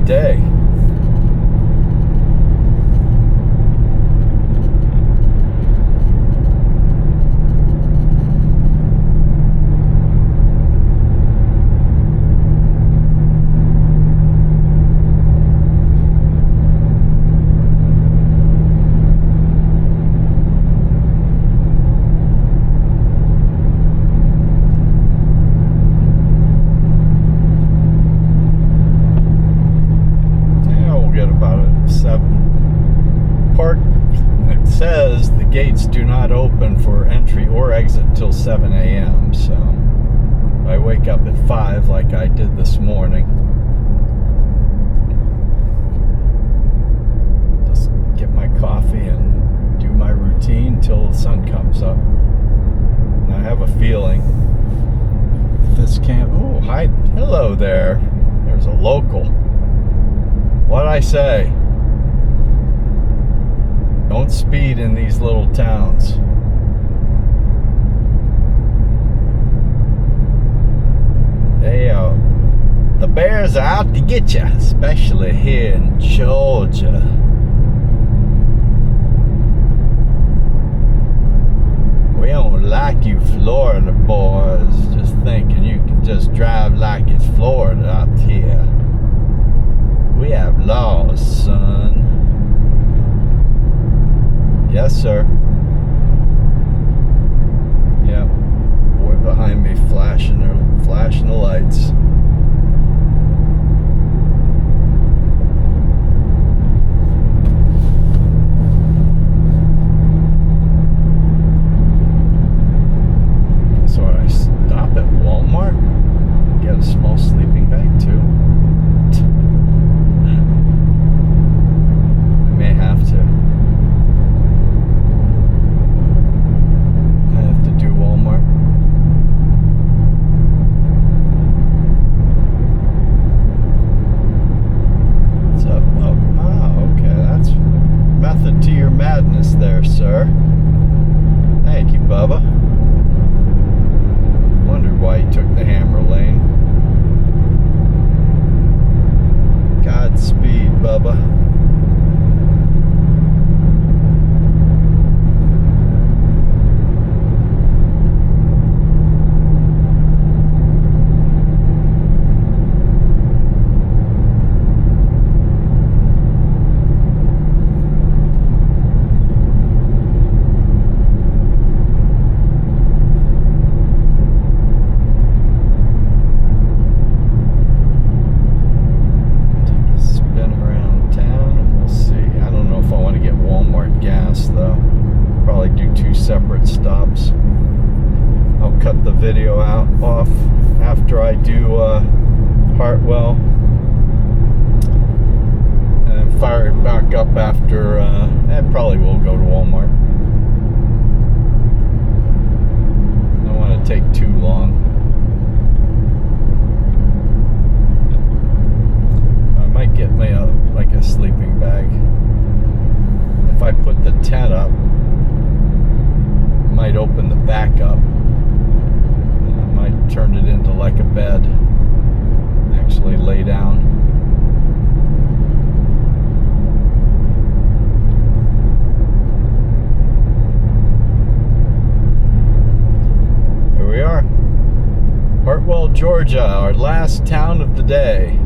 day. Says the gates do not open for entry or exit until 7 a.m. So I wake up at 5 like I did this morning. Just get my coffee and do my routine until the sun comes up. And I have a feeling this can't. Oh, hi, hello there. There's a local. What'd I say? Don't speed in these little towns. The bears are out to get you, especially here in Georgia. We don't like you Florida boys just thinking you can just drive like it's Florida out here. We have laws, son. Yes, sir. Yep. Boy behind me flashing the lights. So I stop at Walmart, get a small sleeping bag too. I may have to. To your madness there, sir. Thank you, Bubba. Wondered why you took the hammer lane. Godspeed, Bubba. Separate stops. I'll cut the video off after I do Hartwell, and then fire it back up after. And probably will go to Walmart. I don't want to take too long. I might get me like a sleeping bag. If I put the tent up, might open the back up. I might turn it into like a bed. Actually lay down. Here we are. Hartwell, Georgia, our last town of the day.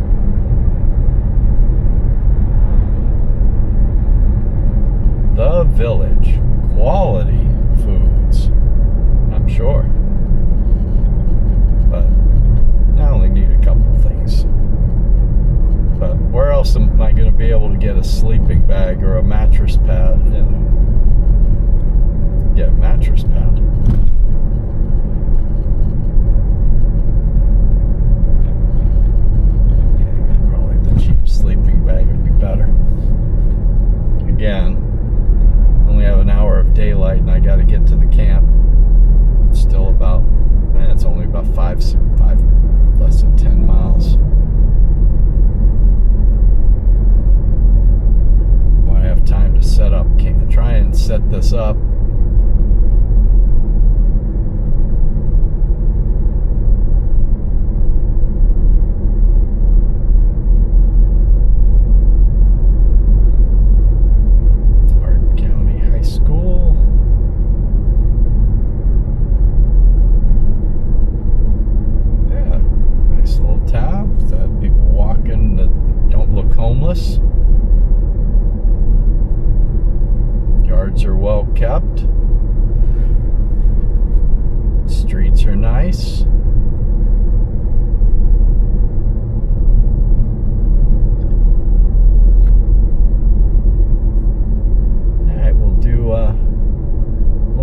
The Village. Quality foods, I'm sure. But I only need a couple things. But where else am I going to be able to get a sleeping bag or a mattress pad? You know, get a mattress pad. Yeah, probably the cheap sleeping bag would be better. Again, only have an hour of daylight and I got to get to the camp. It's still about, it's only about five, less than 10 miles. Want to have time to set up camp, nice. Alright, we'll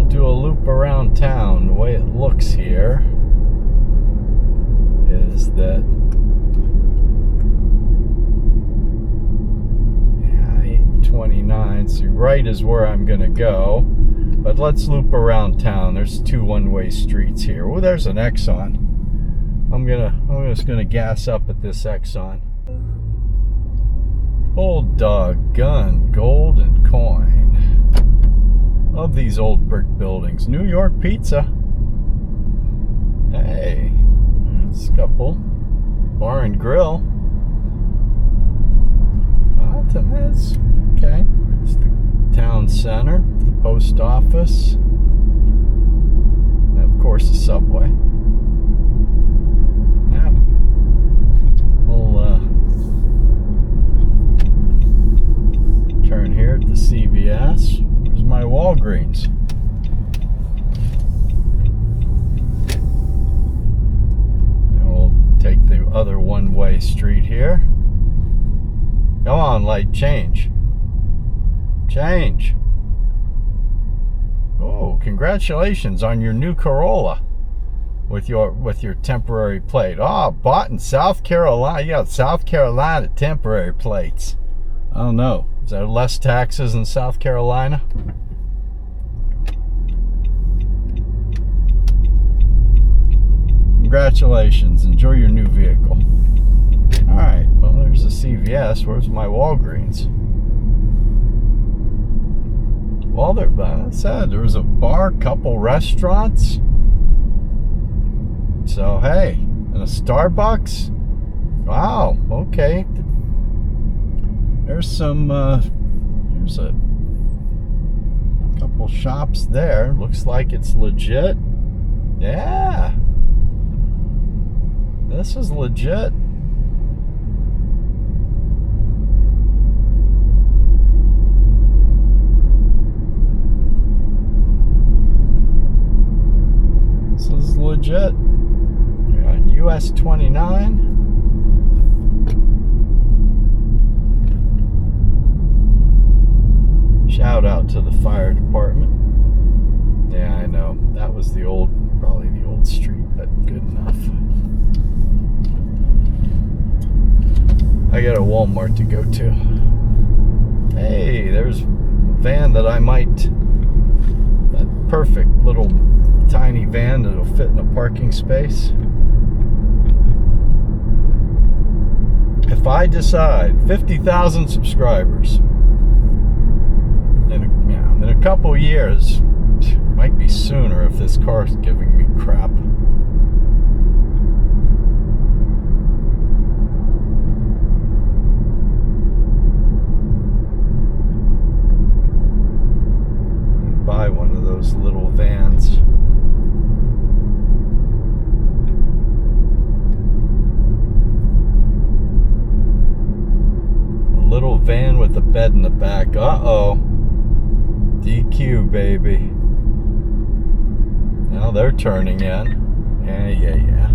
do a loop around town. The way it looks here is that 29, so right is where I'm gonna go, but let's loop around town. There's two one-way streets here. Oh, there's an Exxon. I'm just gonna gas up at this Exxon. Old doggone golden coin. Love these old brick buildings. New York pizza. Hey, that's a couple. Bar and grill. That's okay. It's the town center, the post office, and of course the subway. Yeah. We'll turn here at the CVS. There's my Walgreens. And we'll take the other one-way street here. Come on, light, change. Change. Oh, congratulations on your new Corolla with your temporary plate. Oh, bought in South Carolina. You got South Carolina temporary plates. I don't know. Is there less taxes in South Carolina? Congratulations. Enjoy your new vehicle. Alright, well, there's the CVS. Where's my Walgreens? Well, there was a bar, couple restaurants. So, hey, and a Starbucks? Wow, okay. There's there's a couple shops there. Looks like it's legit. Yeah. This is legit. This is legit. We're on US 29. Shout out to the fire department. Yeah, I know. That was probably the old street, but good enough. I got a Walmart to go to. Hey, there's a van that that perfect little tiny van that'll fit in a parking space. If I decide 50,000 subscribers in a couple years, might be sooner if this car's giving me crap. Buy one of those little vans. A little van with a bed in the back. Uh-oh. DQ, baby. Now they're turning in. Yeah.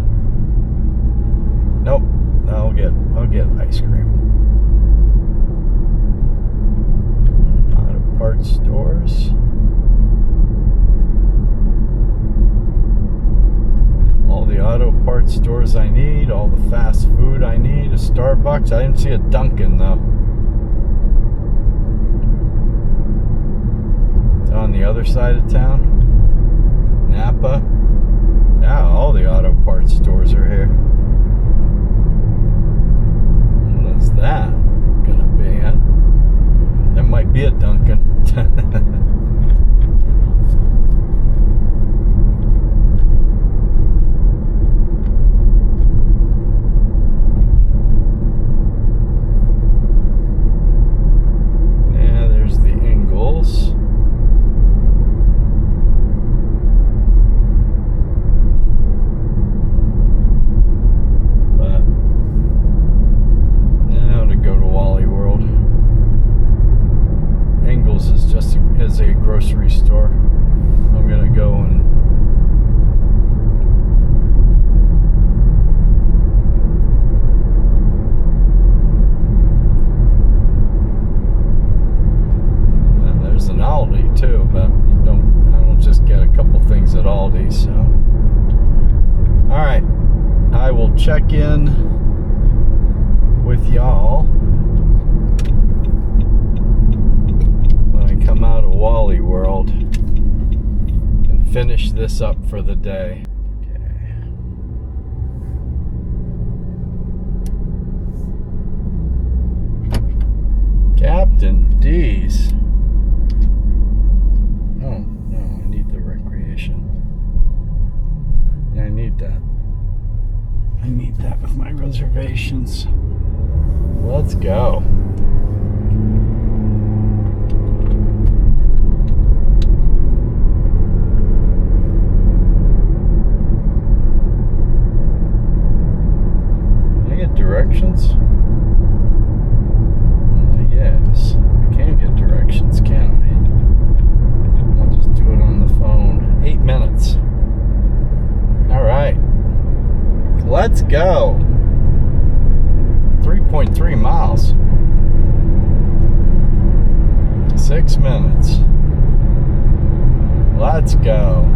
Nope. I'll get ice cream. Auto parts stores. All the auto parts stores I need, all the fast food I need, a Starbucks. I didn't see a Dunkin' though. On the other side of town, Napa. Yeah, all the auto parts stores are here. What's that gonna be? That might be a Dunkin'. Yeah, there's the Ingalls. check in with y'all when I come out of Wally World and finish this up for the day. Captain D's. Oh, no, I need the recreation. Yeah, I need that. I need that with my reservations. Let's go. Can I get directions? Yes, I can get directions, can't I? I'll just do it on the phone. 8 minutes. Alright. Let's go. 3.3 miles. 6 minutes. Let's go.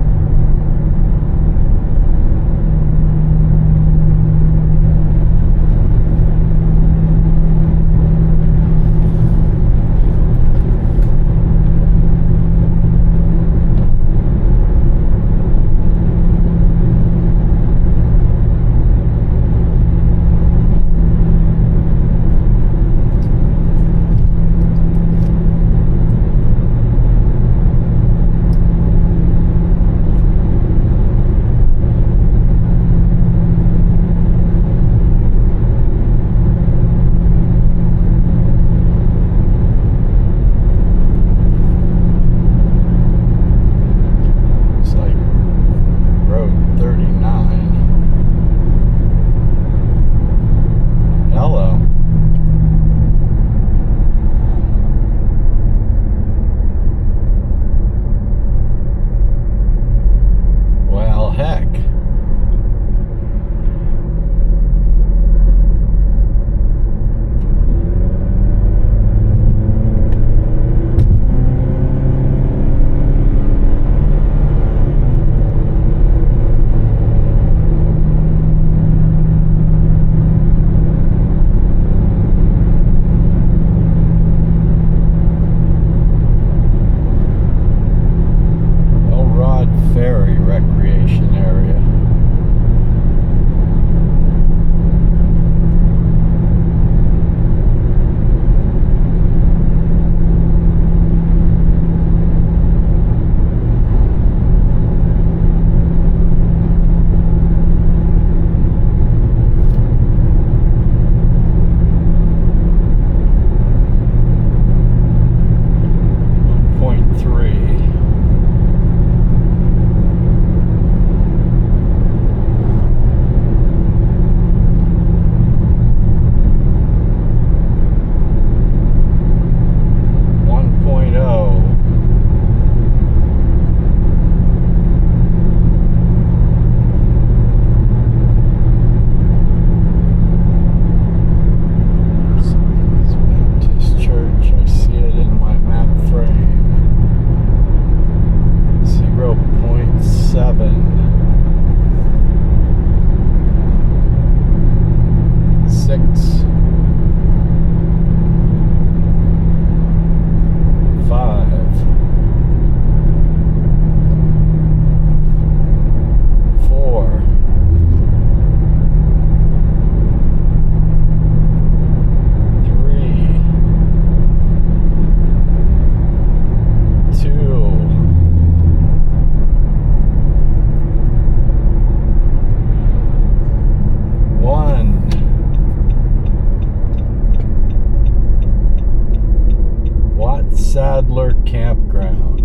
Sadler Campground.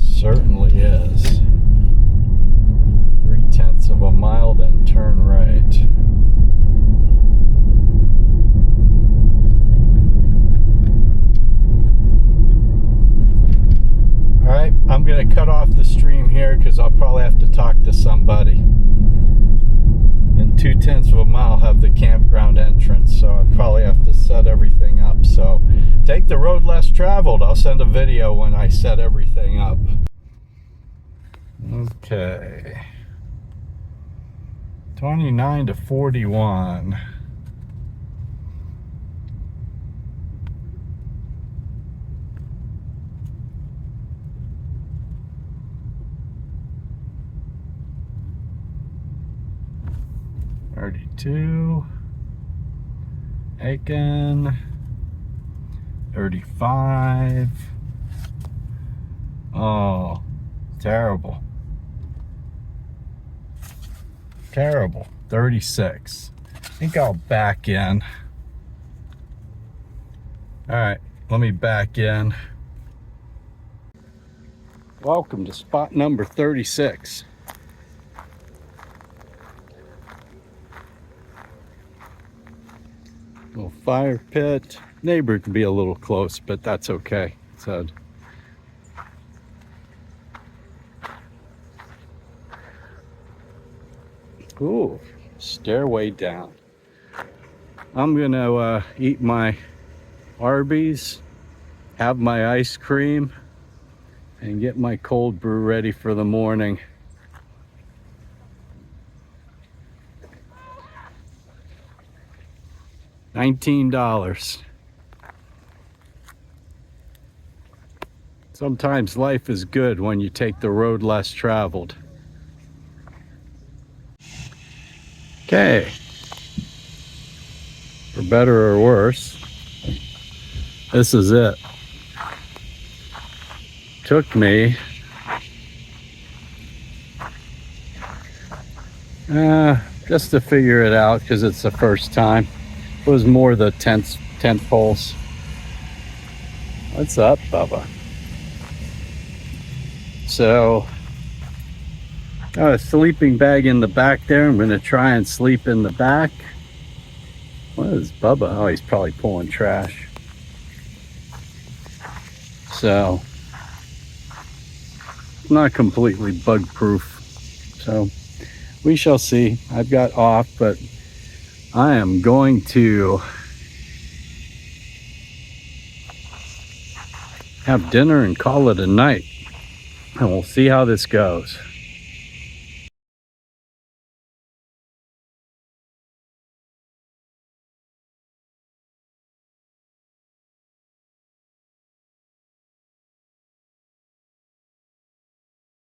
Certainly is. 3/10 of a mile, then turn right. Alright, I'm going to cut off the stream here because I'll probably have to talk to somebody. In 2/10 of a mile have the campground entrance, so I probably have to set everything up. So take the road less traveled. I'll send a video when I set everything up. Okay. 29 to 41. Aiken, 35. Oh, terrible. Terrible. 36. I think I'll back in. All right, let me back in. Welcome to spot number 36. Little fire pit. Neighbor could be a little close, but that's okay. So, ooh, stairway down. I'm gonna eat my Arby's, have my ice cream, and get my cold brew ready for the morning. $19. Sometimes life is good when you take the road less traveled. Okay. For better or worse, this is it. Took me just to figure it out, because it's the first time. It was more the tent poles. What's up, Bubba? So, got a sleeping bag in the back there. I'm gonna try and sleep in the back. What is Bubba? Oh, he's probably pulling trash. So, not completely bug proof. So, we shall see. I've got off, but I am going to have dinner and call it a night. And we'll see how this goes.